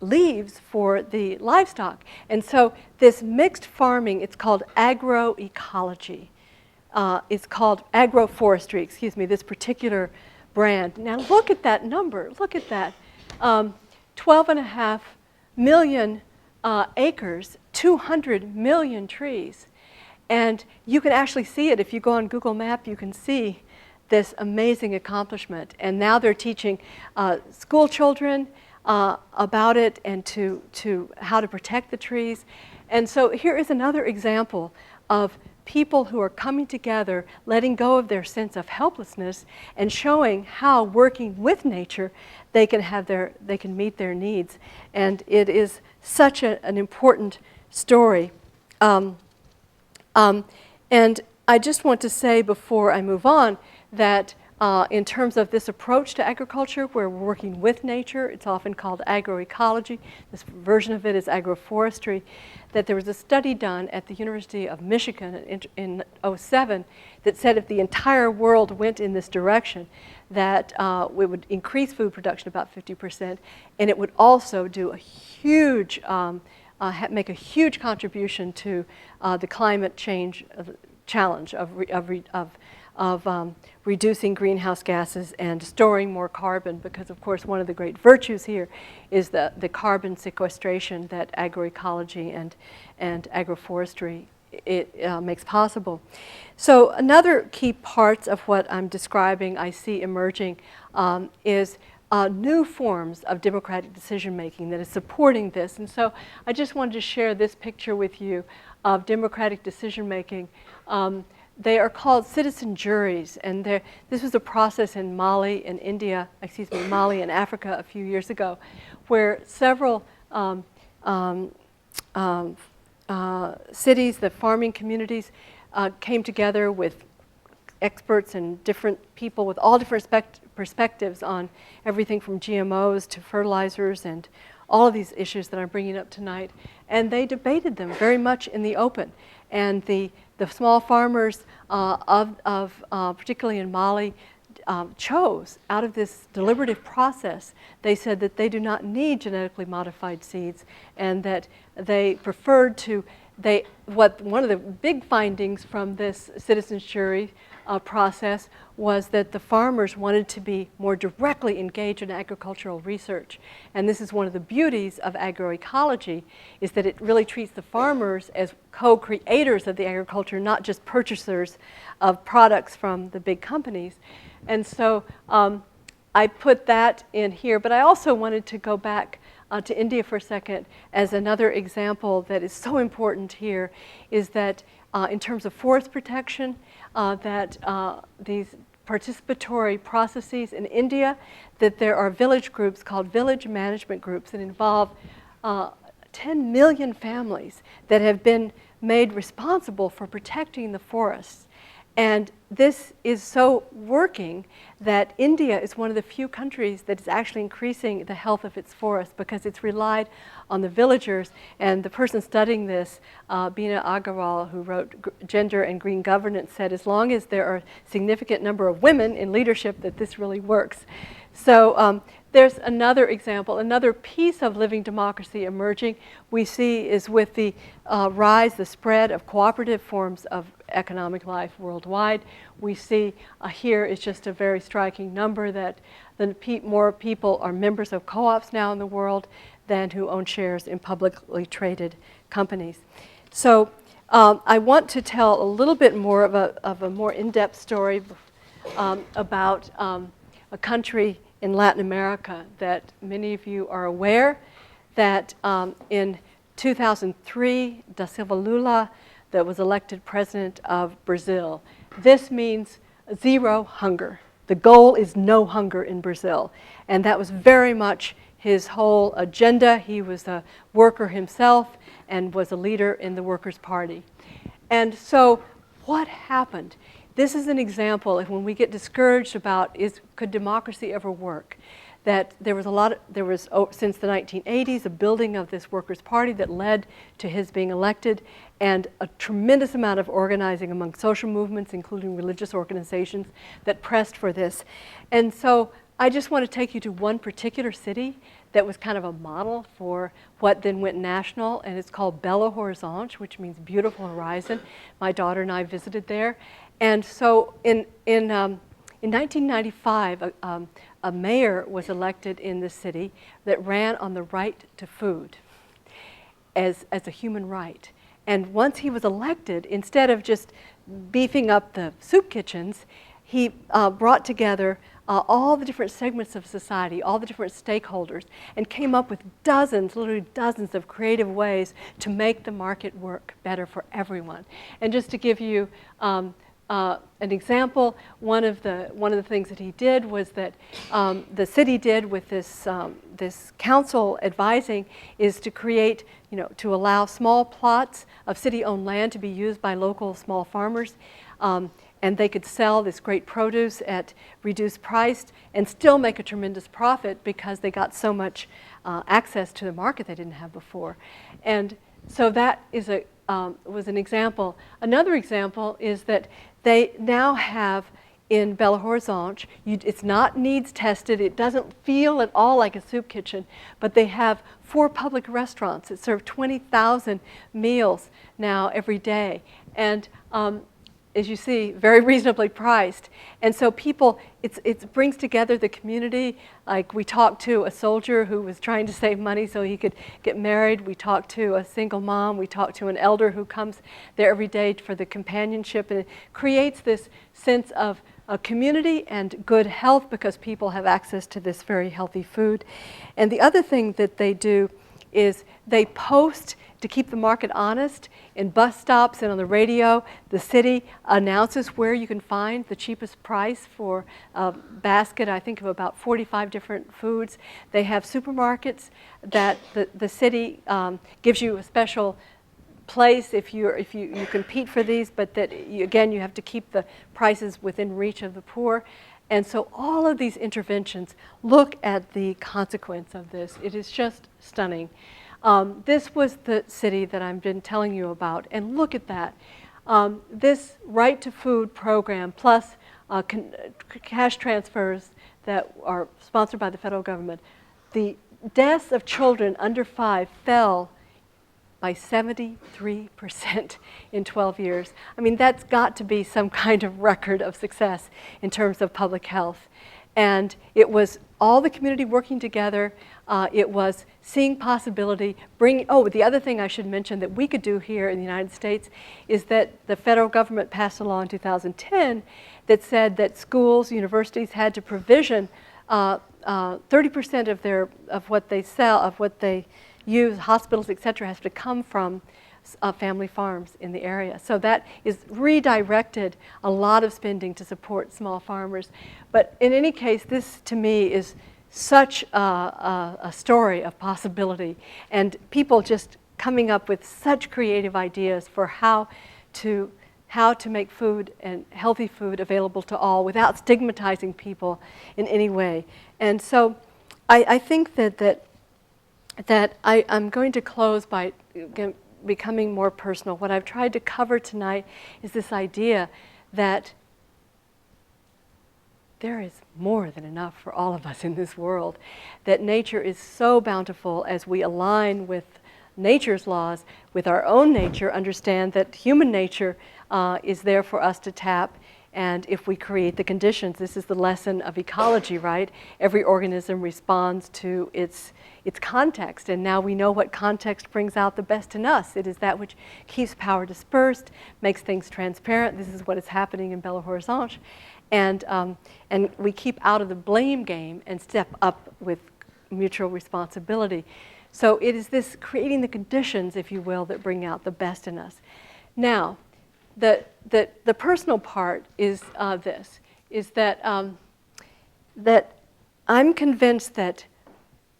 leaves for the livestock. And so this mixed farming, it's called agroecology. It's called agroforestry, excuse me, this particular brand. Now look at that number, look at that. 12.5 million acres, 200 million trees. And you can actually see it. If you go on Google Map, you can see this amazing accomplishment. And now they're teaching school children about it and to how to protect the trees. And so here is another example of people who are coming together, letting go of their sense of helplessness and showing how working with nature they can meet their needs. And it is such an important story. And I just want to say before I move on that in terms of this approach to agriculture where we're working with nature, it's often called agroecology. This version of it is agroforestry. That there was a study done at the University of Michigan in 2007 that said if the entire world went in this direction, that it would increase food production about 50%, and it would also do a huge, make a huge contribution to the climate change challenge of reducing greenhouse gases and storing more carbon, because of course one of the great virtues here is the carbon sequestration that agroecology and agroforestry makes possible. So another key parts of what I'm describing I see emerging is new forms of democratic decision making that is supporting this. And so I just wanted to share this picture with you of democratic decision making. They are called citizen juries, and this was a process in Mali and Mali and Africa a few years ago, where several cities, the farming communities, came together with experts and different people with all different perspectives on everything from GMOs to fertilizers and all of these issues that I'm bringing up tonight, and they debated them very much in the open. And the small farmers particularly in Mali, chose out of this deliberative process. They said that they do not need genetically modified seeds, and that they preferred to. One of the big findings from this citizens jury process was that the farmers wanted to be more directly engaged in agricultural research. And this is one of the beauties of agroecology, is that it really treats the farmers as co-creators of the agriculture, not just purchasers of products from the big companies. And so I put that in here, but I also wanted to go back to India for a second as another example that is so important here, is that in terms of forest protection, that these participatory processes in India, that there are village groups called village management groups that involve 10 million families that have been made responsible for protecting the forests. And this is so working that India is one of the few countries that is actually increasing the health of its forests, because it's relied on the villagers. And the person studying this, Beena Agarwal, who wrote Gender and Green Governance, said as long as there are a significant number of women in leadership, that this really works. So there's another example, another piece of living democracy emerging we see is with the rise, the spread of cooperative forms of economic life worldwide. We see here is just a very striking number that more people are members of co-ops now in the world than who own shares in publicly traded companies. So I want to tell a little bit more of a more in-depth story about a country in Latin America that many of you are aware that in 2003, Da Silva Lula, that was elected president of Brazil. This means zero hunger. The goal is no hunger in Brazil. And that was very much his whole agenda. He was a worker himself and was a leader in the Workers' Party. And so what happened? This is an example of when we get discouraged about could democracy ever work, that there was since the 1980s a building of this Workers' Party that led to his being elected, and a tremendous amount of organizing among social movements, including religious organizations, that pressed for this. And so I just want to take you to one particular city that was kind of a model for what then went national, and it's called Belo Horizonte, which means beautiful horizon. My daughter and I visited there. And so in 1995, a mayor was elected in the city that ran on the right to food as a human right. And once he was elected, instead of just beefing up the soup kitchens, he brought together all the different segments of society, all the different stakeholders, and came up with dozens, literally dozens of creative ways to make the market work better for everyone. And just to give you an example, one of the things that he did was that the city did with this council advising is to create, to allow small plots of city-owned land to be used by local small farmers, and they could sell this great produce at reduced price and still make a tremendous profit because they got so much access to the market they didn't have before. And so that is was an example. Another example is that they now have in Belo Horizonte, it's not needs tested, it doesn't feel at all like a soup kitchen, but they have 4 public restaurants that serve 20,000 meals now every day. And as you see, very reasonably priced. And so people, it brings together the community. Like we talked to a soldier who was trying to save money so he could get married. We talked to a single mom. We talked to an elder who comes there every day for the companionship. And it creates this sense of a community and good health because people have access to this very healthy food. And the other thing that they do is they post to keep the market honest. In bus stops and on the radio, the city announces where you can find the cheapest price for a basket, I think, of about 45 different foods. They have supermarkets that the city gives you a special place if you compete for these, but that again you have to keep the prices within reach of the poor. And so all of these interventions look at the consequence of this. It is just stunning. This was the city that I've been telling you about, and look at that. This Right to Food program plus cash transfers that are sponsored by the federal government, the deaths of children under 5 fell by 73% in 12 years. I mean, that's got to be some kind of record of success in terms of public health. And it was all the community working together. It was seeing possibility, the other thing I should mention that we could do here in the United States is that the federal government passed a law in 2010 that said that schools, universities had to provision 30% of what they sell, of what they use, hospitals, et cetera, has to come from family farms in the area. So that is redirected a lot of spending to support small farmers. But in any case, this to me is such a story of possibility, and people just coming up with such creative ideas for how to make food and healthy food available to all without stigmatizing people in any way. And so I think that I'm going to close by becoming more personal. What I've tried to cover tonight is this idea that there is more than enough for all of us in this world, that nature is so bountiful as we align with nature's laws, with our own nature, understand that human nature is there for us to tap. And if we create the conditions, this is the lesson of ecology, right? Every organism responds to its context, and now we know what context brings out the best in us. It is that which keeps power dispersed, makes things transparent. This is what is happening in Belo Horizonte. And we keep out of the blame game and step up with mutual responsibility. So it is this creating the conditions, if you will, that bring out the best in us. Now, the personal part is this, is that, that I'm convinced that,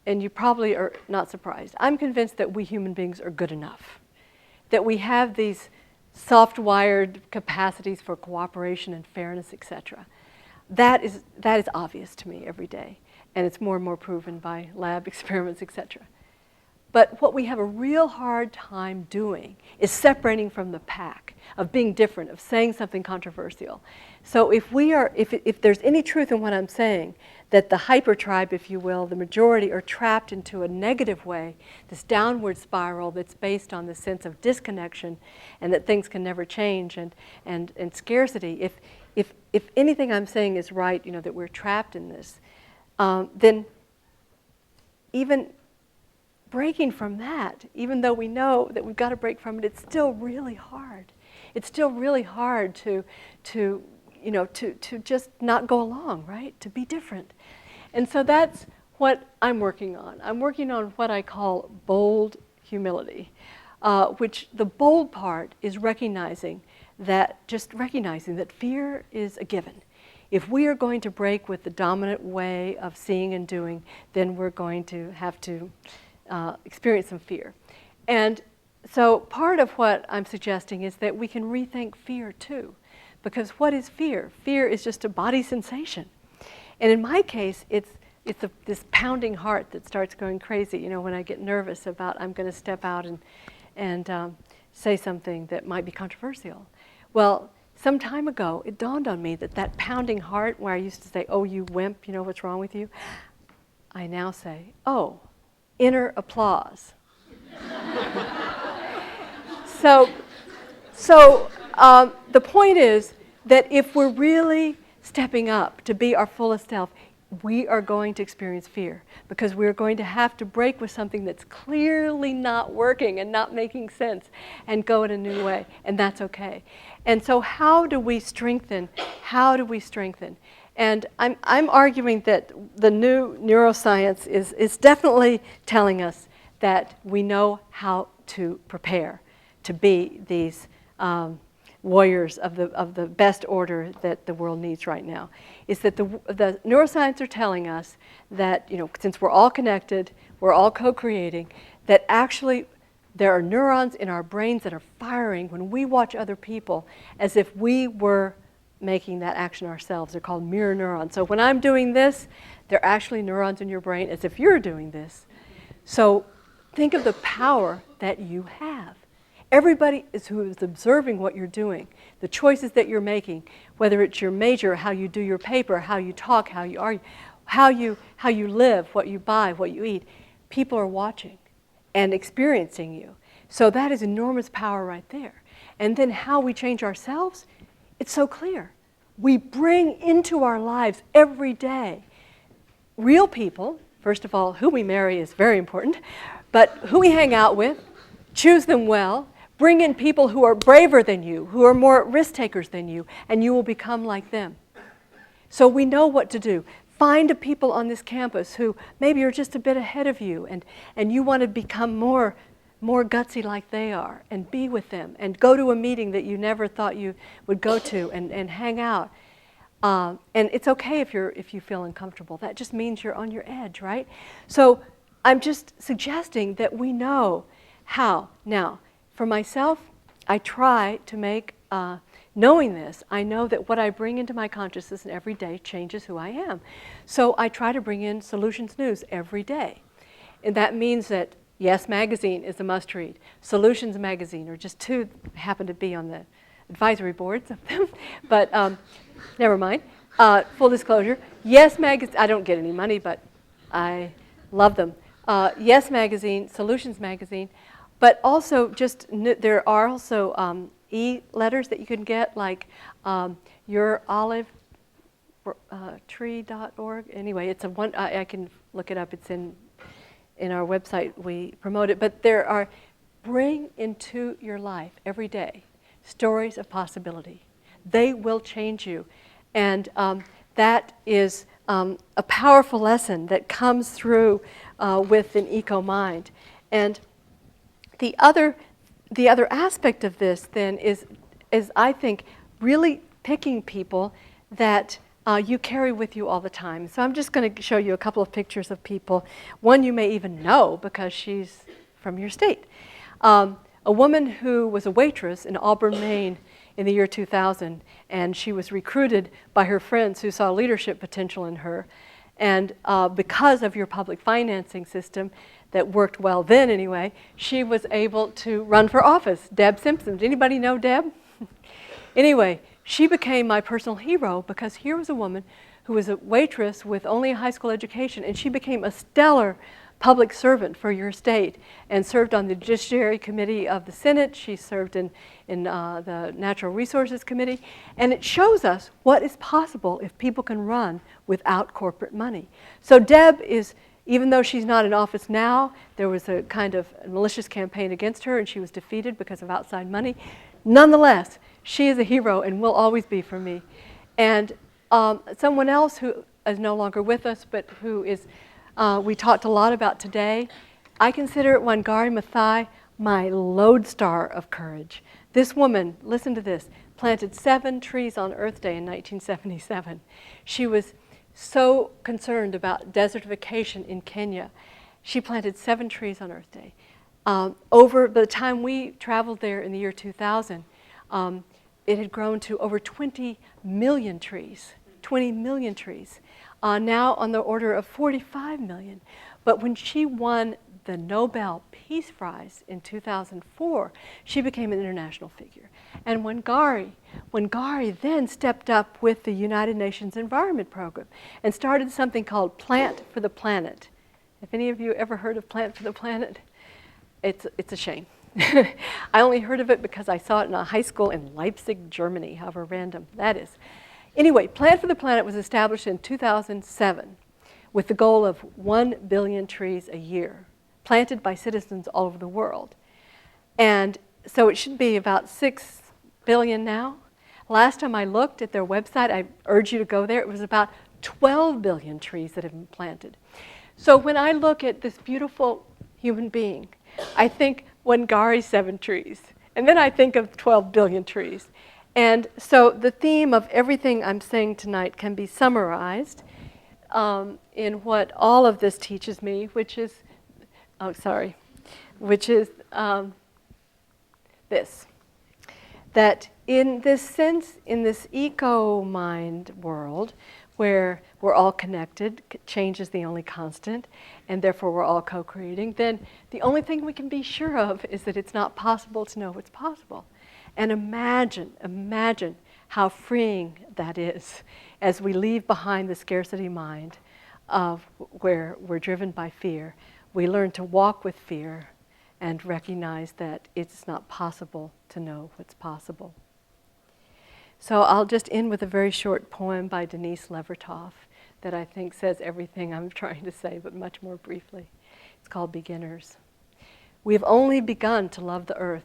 and you probably are not surprised, I'm convinced that we human beings are good enough, that we have these soft-wired capacities for cooperation and fairness, etc. That is obvious to me every day, and it's more and more proven by lab experiments, etc. But what we have a real hard time doing is separating from the pack, of being different, of saying something controversial. So if there's any truth in what I'm saying, that the hyper tribe, if you will, the majority are trapped into a negative way, this downward spiral that's based on the sense of disconnection and that things can never change and scarcity. If anything I'm saying is right, you know, that we're trapped in this, then even breaking from that, even though we know that we've got to break from it, it's still really hard. It's still really hard to just not go along, right? To be different. And so that's what I'm working on. I'm working on what I call bold humility, which the bold part is recognizing that fear is a given. If we are going to break with the dominant way of seeing and doing, then we're going to have to experience some fear. And so part of what I'm suggesting is that we can rethink fear too. Because what is fear? Fear is just a body sensation. And in my case, it's this pounding heart that starts going crazy, you know, when I get nervous about I'm going to step out and say something that might be controversial. Well, some time ago, it dawned on me that pounding heart, where I used to say, oh, you wimp, you know, what's wrong with you? I now say, oh, inner applause. So the point is that if we're really stepping up to be our fullest self, we are going to experience fear because we're going to have to break with something that's clearly not working and not making sense and go in a new way, and that's okay. And so how do we strengthen? How do we strengthen? And I'm arguing that the new neuroscience is definitely telling us that we know how to prepare to be these warriors of the best order that the world needs right now. Is that the neuroscience are telling us that, you know, since we're all connected, we're all co-creating, that actually there are neurons in our brains that are firing when we watch other people as if we were making that action ourselves. They're called mirror neurons. So when I'm doing this, they're actually neurons in your brain as if you're doing this. So think of the power that you have. Everybody who is observing what you're doing, the choices that you're making, whether it's your major, how you do your paper, how you talk, how you argue, how you live, what you buy, what you eat, people are watching and experiencing you. So that is enormous power right there. And then how we change ourselves, it's so clear. We bring into our lives every day real people. First of all, who we marry is very important, but who we hang out with, choose them well, bring in people who are braver than you, who are more risk takers than you, and you will become like them. So we know what to do. Find people on this campus who maybe are just a bit ahead of you, and you want to become more gutsy like they are, and be with them, and go to a meeting that you never thought you would go to, and hang out. And it's okay if you feel uncomfortable. That just means you're on your edge, right? So I'm just suggesting that we know how. Now, for myself, I try to make, knowing this, I know that what I bring into my consciousness every day changes who I am. So I try to bring in Solutions News every day. And that means that Yes Magazine is a must-read. Solutions Magazine, or just two happen to be on the advisory boards of them, but never mind. Full disclosure, Yes Magazine, I don't get any money, but I love them. Yes Magazine, Solutions Magazine, but also there are also e-letters that you can get, like Your Olive tree.org. Anyway, it's I can look it up. It's in our website. We promote it. But there are, bring into your life every day stories of possibility. They will change you. And that is a powerful lesson that comes through with an eco mind. And the other aspect of this then is I think really picking people that you carry with you all the time. So I'm just going to show you a couple of pictures of people. One you may even know because she's from your state. A woman who was a waitress in Auburn, Maine in the year 2000, and she was recruited by her friends who saw leadership potential in her. And because of your public financing system that worked well then anyway, she was able to run for office. Deb Simpson. Does anybody know Deb? Anyway, she became my personal hero because here was a woman who was a waitress with only a high school education, and she became a stellar public servant for your state and served on the Judiciary Committee of the Senate. She served in the Natural Resources Committee. And it shows us what is possible if people can run without corporate money. So Deb is, even though she's not in office now, there was a kind of malicious campaign against her and she was defeated because of outside money. Nonetheless, she is a hero and will always be for me. And someone else who is no longer with us, but who is, we talked a lot about today, I consider Wangari Maathai my lodestar of courage. This woman, listen to this, planted 7 trees on Earth Day in 1977. She was so concerned about desertification in Kenya. She planted 7 trees on Earth Day. By the time we traveled there in the year 2000, it had grown to over 20 million trees, 20 million trees, now on the order of 45 million. But when she won the Nobel Peace Prize in 2004, she became an international figure. And Wangari then stepped up with the United Nations Environment Program and started something called Plant for the Planet. Have any of you ever heard of Plant for the Planet? It's a shame. I only heard of it because I saw it in a high school in Leipzig, Germany, however random that is. Anyway, Plant for the Planet was established in 2007 with the goal of 1 billion trees a year, planted by citizens all over the world. And so it should be about 6 billion now. Last time I looked at their website, I urge you to go there, it was about 12 billion trees that have been planted. So when I look at this beautiful human being, I think Wangari's 7 trees, and then I think of 12 billion trees. And so the theme of everything I'm saying tonight can be summarized in what all of this teaches me, which is, this. That in this sense, in this eco-mind world, where we're all connected, change is the only constant, and therefore we're all co-creating, then the only thing we can be sure of is that it's not possible to know what's possible. And imagine how freeing that is as we leave behind the scarcity mind of where we're driven by fear. We learn to walk with fear and recognize that it's not possible to know what's possible. So I'll just end with a very short poem by Denise Levertov that I think says everything I'm trying to say, but much more briefly. It's called Beginners. We've only begun to love the earth.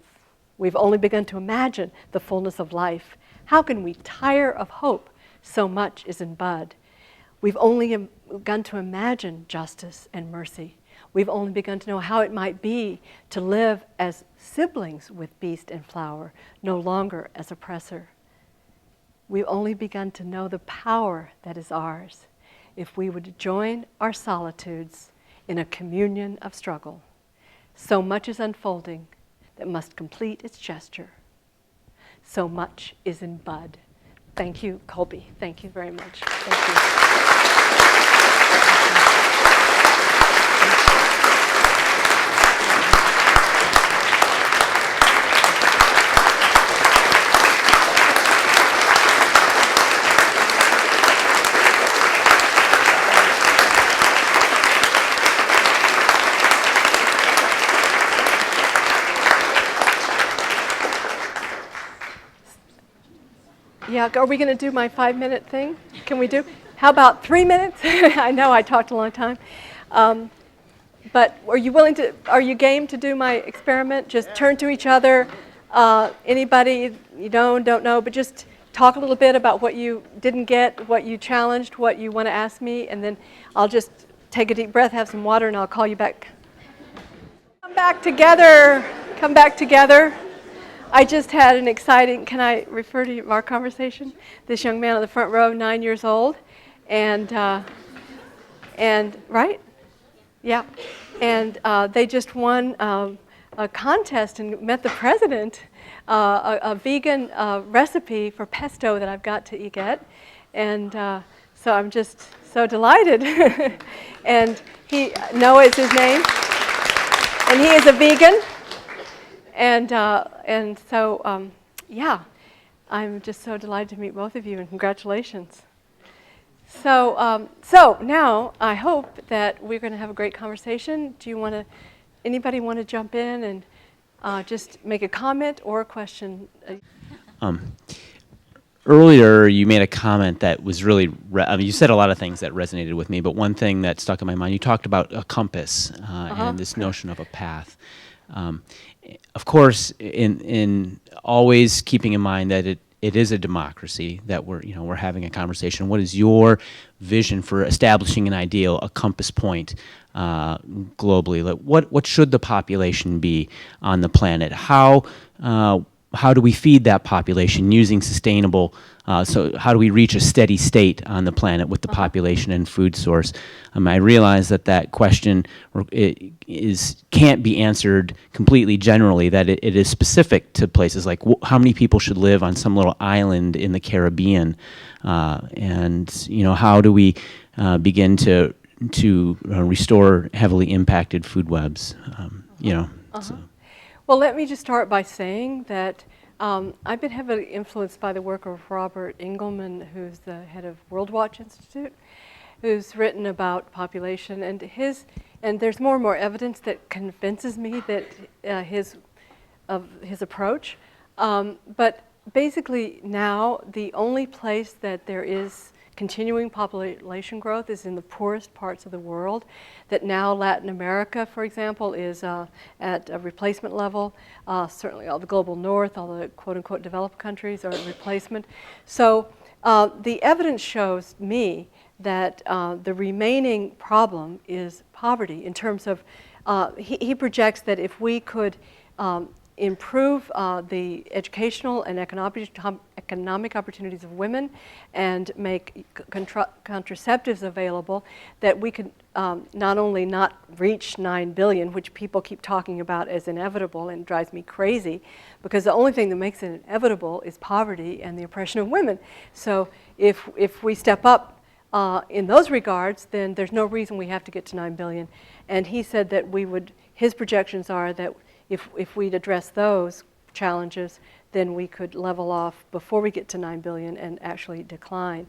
We've only begun to imagine the fullness of life. How can we tire of hope? So much is in bud. We've only begun to imagine justice and mercy. We've only begun to know how it might be to live as siblings with beast and flower, no longer as oppressor. We've only begun to know the power that is ours if we would join our solitudes in a communion of struggle. So much is unfolding that must complete its gesture. So much is in bud. Thank you, Colby. Thank you very much. Thank you. Yeah, are we going to do my 5-minute thing? Can we do? How about 3 minutes? I know I talked a long time. But are you game to do my experiment? Just turn to each other. Anybody you don't know, but just talk a little bit about what you didn't get, what you challenged, what you want to ask me, and then I'll just take a deep breath, have some water, and I'll call you back. Come back together. Come back together. I just had an exciting, can I refer to our conversation? This young man on the front row, 9 years old, and right? Yeah. And they just won a contest and met the president, a vegan recipe for pesto that I've got to get. And so I'm just so delighted. And Noah is his name. And he is a vegan. And so, yeah, I'm just so delighted to meet both of you, and congratulations. So now I hope that we're going to have a great conversation. Anybody want to jump in and just make a comment or a question? Earlier, you made a comment that was really, you said a lot of things that resonated with me, but one thing that stuck in my mind, you talked about a compass and this notion of a path. Of course, in always keeping in mind that it is a democracy, that we're having a conversation. What is your vision for establishing an ideal, a compass point globally? Like what should the population be on the planet? How do we feed that population using sustainable? So how do we reach a steady state on the planet with the population and food source? I realize that question can't be answered completely generally, that it is specific to places like how many people should live on some little island in the Caribbean, and how do we begin to restore heavily impacted food webs? So. Well, let me just start by saying that I've been heavily influenced by the work of Robert Engelman, who's the head of World Watch Institute, who's written about population, and there's more and more evidence that convinces me that his approach. But basically now the only place that there is continuing population growth is in the poorest parts of the world, that now Latin America, for example, is at a replacement level. Certainly all the global north, all the quote-unquote developed countries are at replacement. So the evidence shows me that the remaining problem is poverty in terms of, he projects that if we could improve the educational and economic opportunities of women and make contraceptives available, that we could not only not reach 9 billion, which people keep talking about as inevitable and drives me crazy, because the only thing that makes it inevitable is poverty and the oppression of women. So if we step up in those regards, then there's no reason we have to get to 9 billion. And he said that his projections are that if we'd address those challenges, then we could level off before we get to 9 billion and actually decline.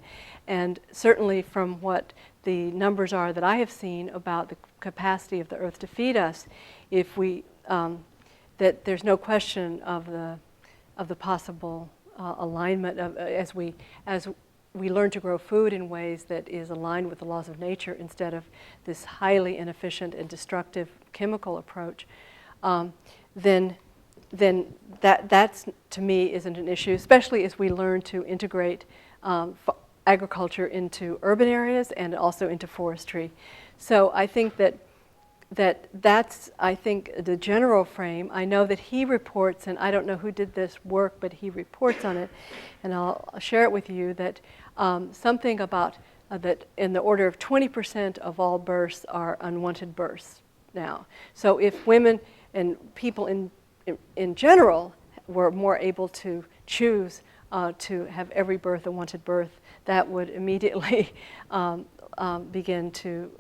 And certainly from what the numbers are that I have seen about the capacity of the Earth to feed us, that there's no question of the possible alignment of, as we learn to grow food in ways that is aligned with the laws of nature instead of this highly inefficient and destructive chemical approach. Then that's, to me, isn't an issue, especially as we learn to integrate agriculture into urban areas and also into forestry. So I think that's the general frame. I know that he reports, and I don't know who did this work, but he reports on it, and I'll share it with you, that something about that in the order of 20% of all births are unwanted births now. So if women and people in general were more able to choose to have every birth a wanted birth, that would immediately begin to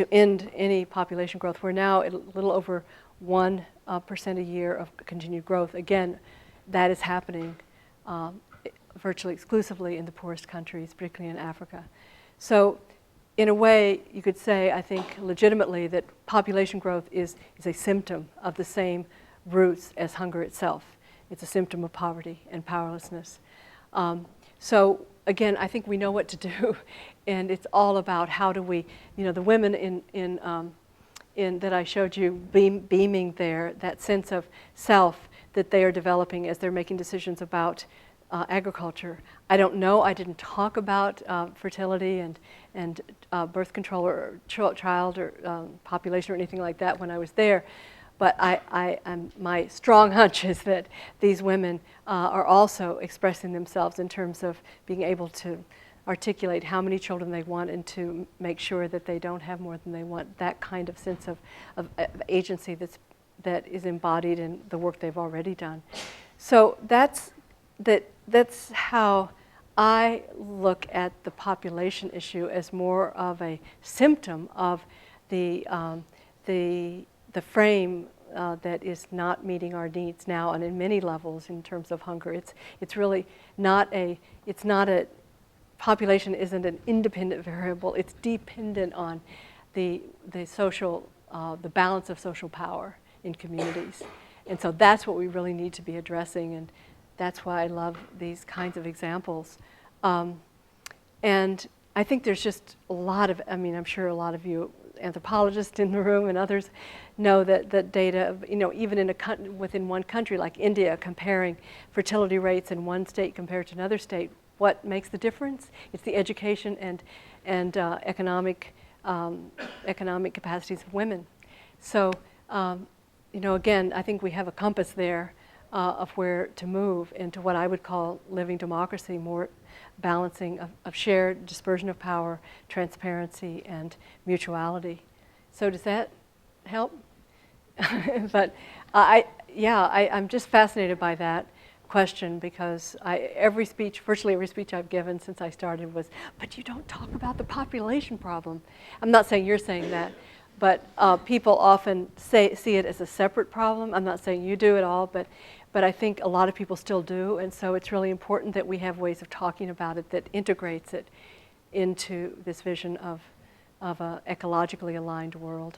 end any population growth. We're now at a little over 1% a year of continued growth. Again, that is happening virtually exclusively in the poorest countries, particularly in Africa. So in a way, you could say, I think legitimately, that population growth is a symptom of the same roots as hunger itself. It's a symptom of poverty and powerlessness. So again, I think we know what to do, and it's all about how do we, the women in that I showed you beaming there, that sense of self that they are developing as they're making decisions about agriculture. I don't know, I didn't talk about fertility and birth control or child or population or anything like that when I was there, but my strong hunch is that these women are also expressing themselves in terms of being able to articulate how many children they want and to make sure that they don't have more than they want, that kind of sense of agency that is embodied in the work they've already done. So that's how I look at the population issue as more of a symptom of the frame that is not meeting our needs now, and in many levels in terms of hunger. It's really not a population isn't an independent variable. It's dependent on the social the balance of social power in communities, and so that's what we really need to be addressing. And that's why I love these kinds of examples. And I think there's just a lot of, I'm sure a lot of you anthropologists in the room and others know that the data of, even in within one country like India, comparing fertility rates in one state compared to another state, what makes the difference? It's the education and economic capacities of women. So, again, I think we have a compass there of where to move into what I would call living democracy, more balancing of shared dispersion of power, transparency, and mutuality. So does that help? But I'm just fascinated by that question, because virtually every speech I've given since I started was, but you don't talk about the population problem. I'm not saying you're saying that, but people often see it as a separate problem. I'm not saying you do at all, but I think a lot of people still do, and so it's really important that we have ways of talking about it that integrates it into this vision of an ecologically aligned world.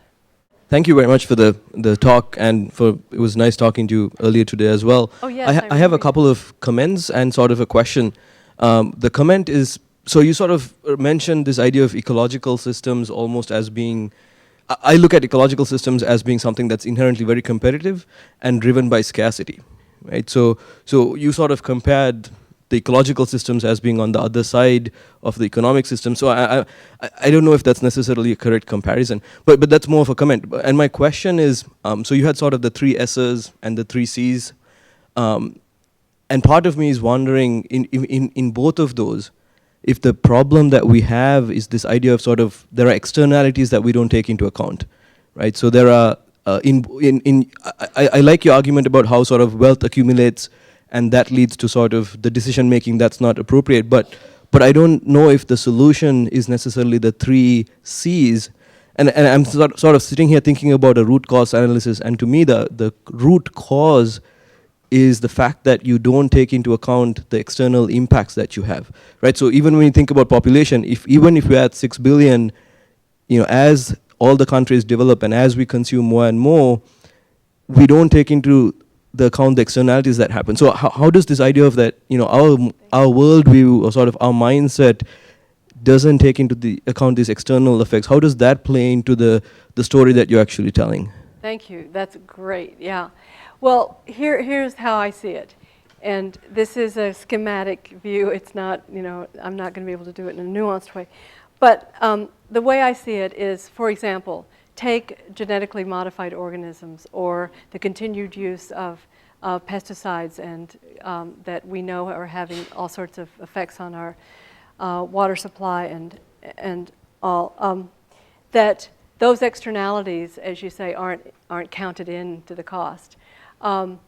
Thank you very much for the talk, and it was nice talking to you earlier today as well. Oh, yes, I have a couple of comments and sort of a question. The comment is, so you sort of mentioned this idea of ecological systems almost as being, I look at ecological systems as being something that's inherently very competitive and driven by scarcity, right? So you sort of compared the ecological systems as being on the other side of the economic system. So I don't know if that's necessarily a correct comparison, but that's more of a comment. And my question is, so you had sort of the 3 S's and the 3 C's, and part of me is wondering in both of those, if the problem that we have is this idea of sort of, there are externalities that we don't take into account, right? So there are, I like your argument about how sort of wealth accumulates and that leads to sort of the decision making that's not appropriate, but I don't know if the solution is necessarily the 3 C's, and I'm sort of sitting here thinking about a root cause analysis, and to me the root cause is the fact that you don't take into account the external impacts that you have, right? So even when you think about population, even if we're at 6 billion, as all the countries develop and as we consume more and more, we don't take into the account the externalities that happen. So how does this idea of that, our worldview or sort of our mindset doesn't take into the account these external effects, how does that play into the story that you're actually telling? Thank you. That's great. Yeah. Well, here's how I see it. And this is a schematic view. It's not, I'm not going to be able to do it in a nuanced way. But the way I see it is, for example, take genetically modified organisms or the continued use of pesticides and that we know are having all sorts of effects on our water supply and all, that those externalities, as you say, aren't counted into the cost. And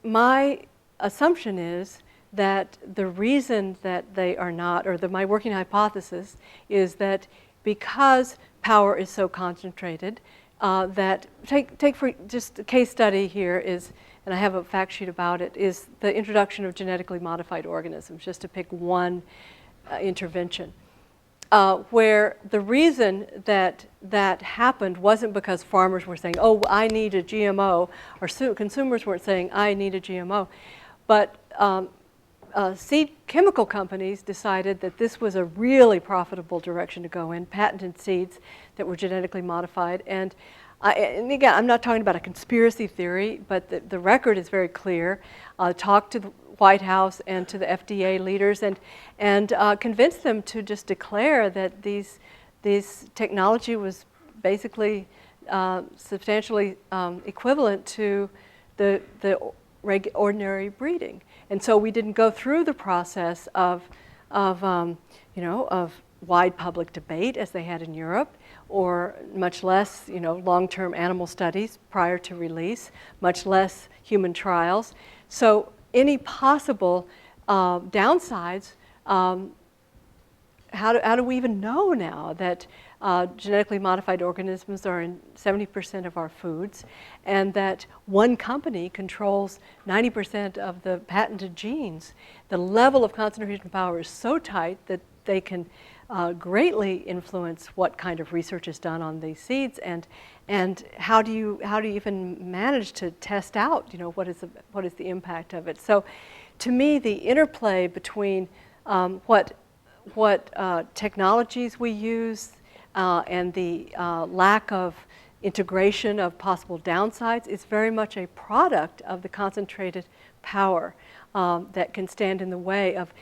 my assumption is that the reason that they are not, or my working hypothesis is that because power is so concentrated, that take for just a case study here is, and I have a fact sheet about it, is the introduction of genetically modified organisms, just to pick one intervention. where the reason that that happened wasn't because farmers were saying, oh, I need a GMO, or consumers weren't saying, I need a GMO, but seed chemical companies decided that this was a really profitable direction to go in, patented seeds that were genetically modified. And again, I'm not talking about a conspiracy theory, but the record is very clear. Talk to the White House and to the FDA leaders and convince them to just declare that this technology was basically substantially equivalent to the ordinary breeding. And so we didn't go through the process of wide public debate as they had in Europe, or much less, long-term animal studies prior to release, much less human trials. So any possible downsides, how do we even know now that genetically modified organisms are in 70% of our foods, and that one company controls 90% of the patented genes? The level of concentration power is so tight that they can greatly influence what kind of research is done on these seeds, and how do you even manage to test out what is the impact of it? So, to me, the interplay between what technologies we use and the lack of integration of possible downsides is very much a product of the concentrated power that can stand in the way of,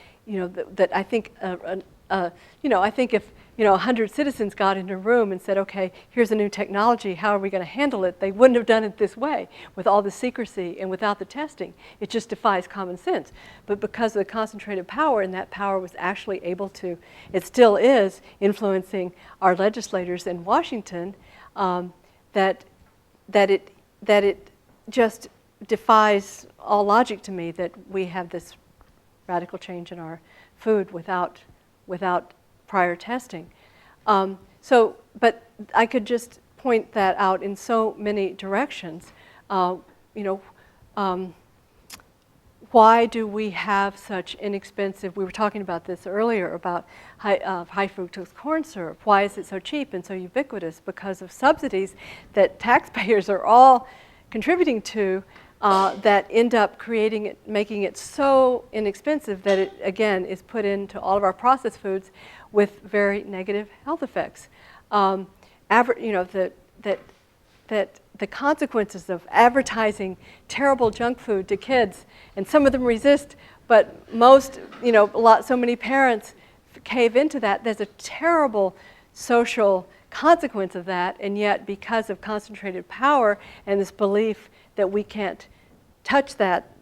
that I think, I think if 100 citizens got in a room and said, okay, here's a new technology, how are we going to handle it? They wouldn't have done it this way, with all the secrecy and without the testing. It just defies common sense. But because of the concentrated power, and that power was actually able to, it still is, influencing our legislators in Washington, that it just defies all logic to me that we have this radical change in our food without prior testing. But I could just point that out in so many directions. Why do we have such inexpensive, we were talking about this earlier, about high fructose corn syrup. Why is it so cheap and so ubiquitous? Because of subsidies that taxpayers are all contributing to, that end up making it so inexpensive that it, again, is put into all of our processed foods with very negative health effects. The consequences of advertising terrible junk food to kids, and some of them resist, but most, so many parents cave into that. There's a terrible social consequence of that, and yet because of concentrated power and this belief that we can't touch that,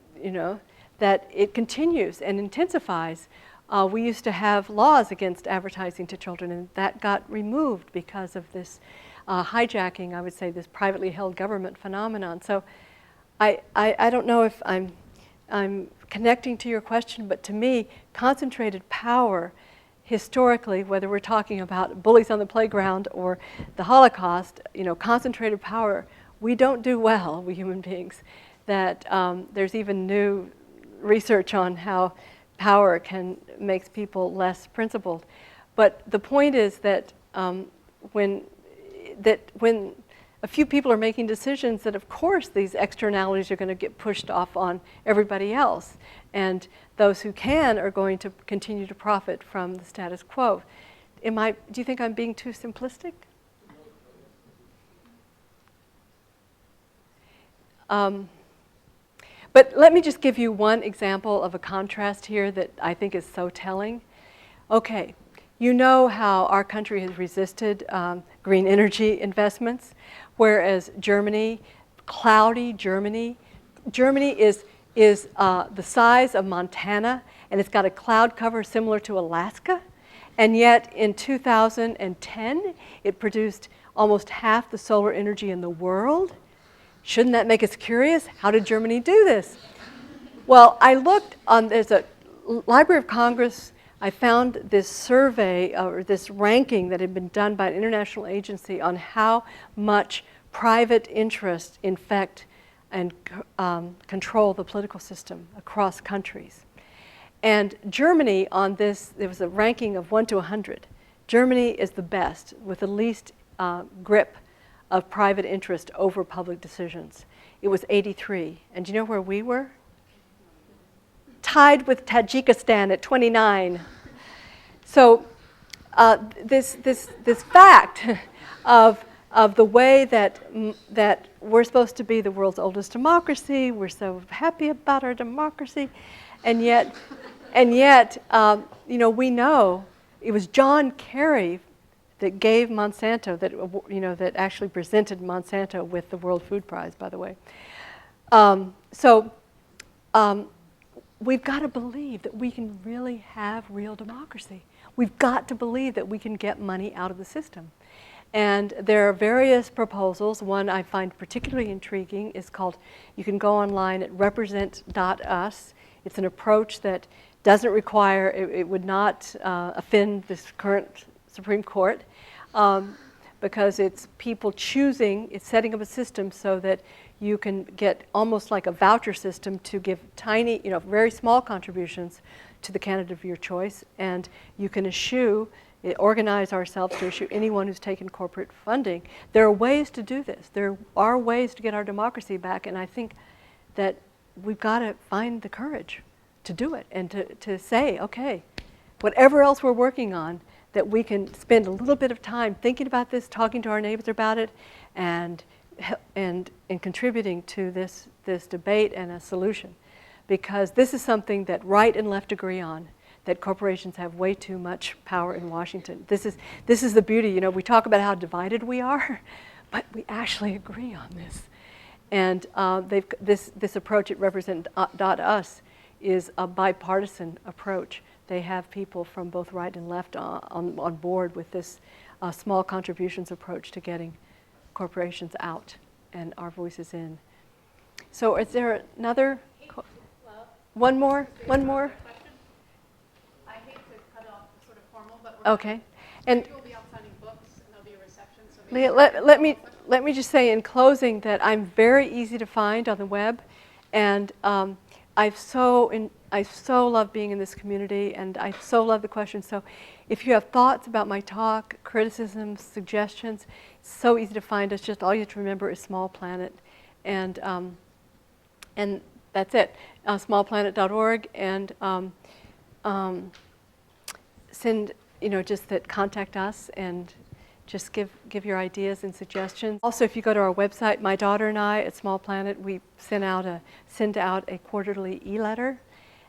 that it continues and intensifies. We used to have laws against advertising to children, and that got removed because of this hijacking, I would say, this privately held government phenomenon. So I don't know if I'm connecting to your question, but to me, concentrated power historically, whether we're talking about bullies on the playground or the Holocaust, concentrated power, we don't do well, we human beings. That there's even new research on how power makes people less principled. But the point is that when a few people are making decisions, that of course these externalities are going to get pushed off on everybody else, and those who can are going to continue to profit from the status quo. Do you think I'm being too simplistic? But let me just give you one example of a contrast here that I think is so telling. Okay, you know how our country has resisted green energy investments, whereas Germany, cloudy Germany is the size of Montana, and it's got a cloud cover similar to Alaska, and yet in 2010 it produced almost half the solar energy in the world. Shouldn't that make us curious? How did Germany do this? Well, I looked on, there's a Library of Congress, I found this survey or this ranking that had been done by an international agency on how much private interests infect and control the political system across countries. And Germany on this, there was a ranking of 1 to 100. Germany is the best with the least grip of private interest over public decisions. It was 83. And do you know where we were? Tied with Tajikistan at 29. So this fact of the way that we're supposed to be the world's oldest democracy, we're so happy about our democracy, and yet we know it was John Kerry that gave Monsanto, that actually presented Monsanto with the World Food Prize, by the way. We've got to believe that we can really have real democracy. We've got to believe that we can get money out of the system. And there are various proposals. One I find particularly intriguing is called, you can go online at represent.us. It's an approach that doesn't require, it would not offend this current Supreme Court, because it's people choosing, it's setting up a system so that you can get almost like a voucher system to give tiny, very small contributions to the candidate of your choice, and you can organize ourselves to issue anyone who's taken corporate funding. There are ways to do this. There are ways to get our democracy back, and I think that we've got to find the courage to do it and to say, okay, whatever else we're working on, that we can spend a little bit of time thinking about this, talking to our neighbors about it, and contributing to this debate and a solution. Because this is something that right and left agree on, that corporations have way too much power in Washington. This is the beauty. We talk about how divided we are, but we actually agree on this. And this approach at represent.us is a bipartisan approach. They have people from both right and left on board with this small contributions approach to getting corporations out and our voices in. So is there another? One more? I hate to cut off sort of formal, but Okay. And we'll be out signing books and there'll be a reception. So Leah, let me just say in closing that I'm very easy to find on the web, and I so love being in this community, and I so love the questions. So if you have thoughts about my talk, criticisms, suggestions, it's so easy to find us. Just all you have to remember is Small Planet, and that's it. Smallplanet.org, and send just that contact us and just give your ideas and suggestions. Also, if you go to our website, my daughter and I at Small Planet, we send out a quarterly e-letter,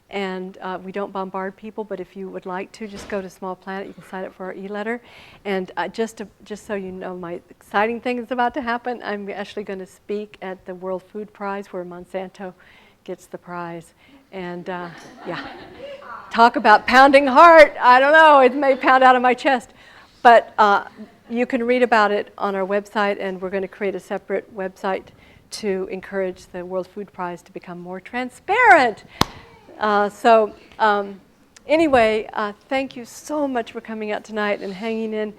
and we don't bombard people. But if you would like to, just go to Small Planet. You can sign up for our e-letter. And just so you know, my exciting thing is about to happen. I'm actually going to speak at the World Food Prize, where Monsanto gets the prize. And yeah, talk about pounding heart. I don't know. It may pound out of my chest, but. You can read about it on our website, and we're going to create a separate website to encourage the World Food Prize to become more transparent. Anyway, thank you so much for coming out tonight and hanging in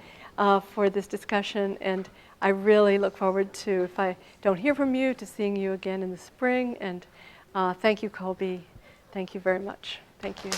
for this discussion. And I really look forward to, if I don't hear from you, to seeing you again in the spring. And thank you, Colby. Thank you very much. Thank you.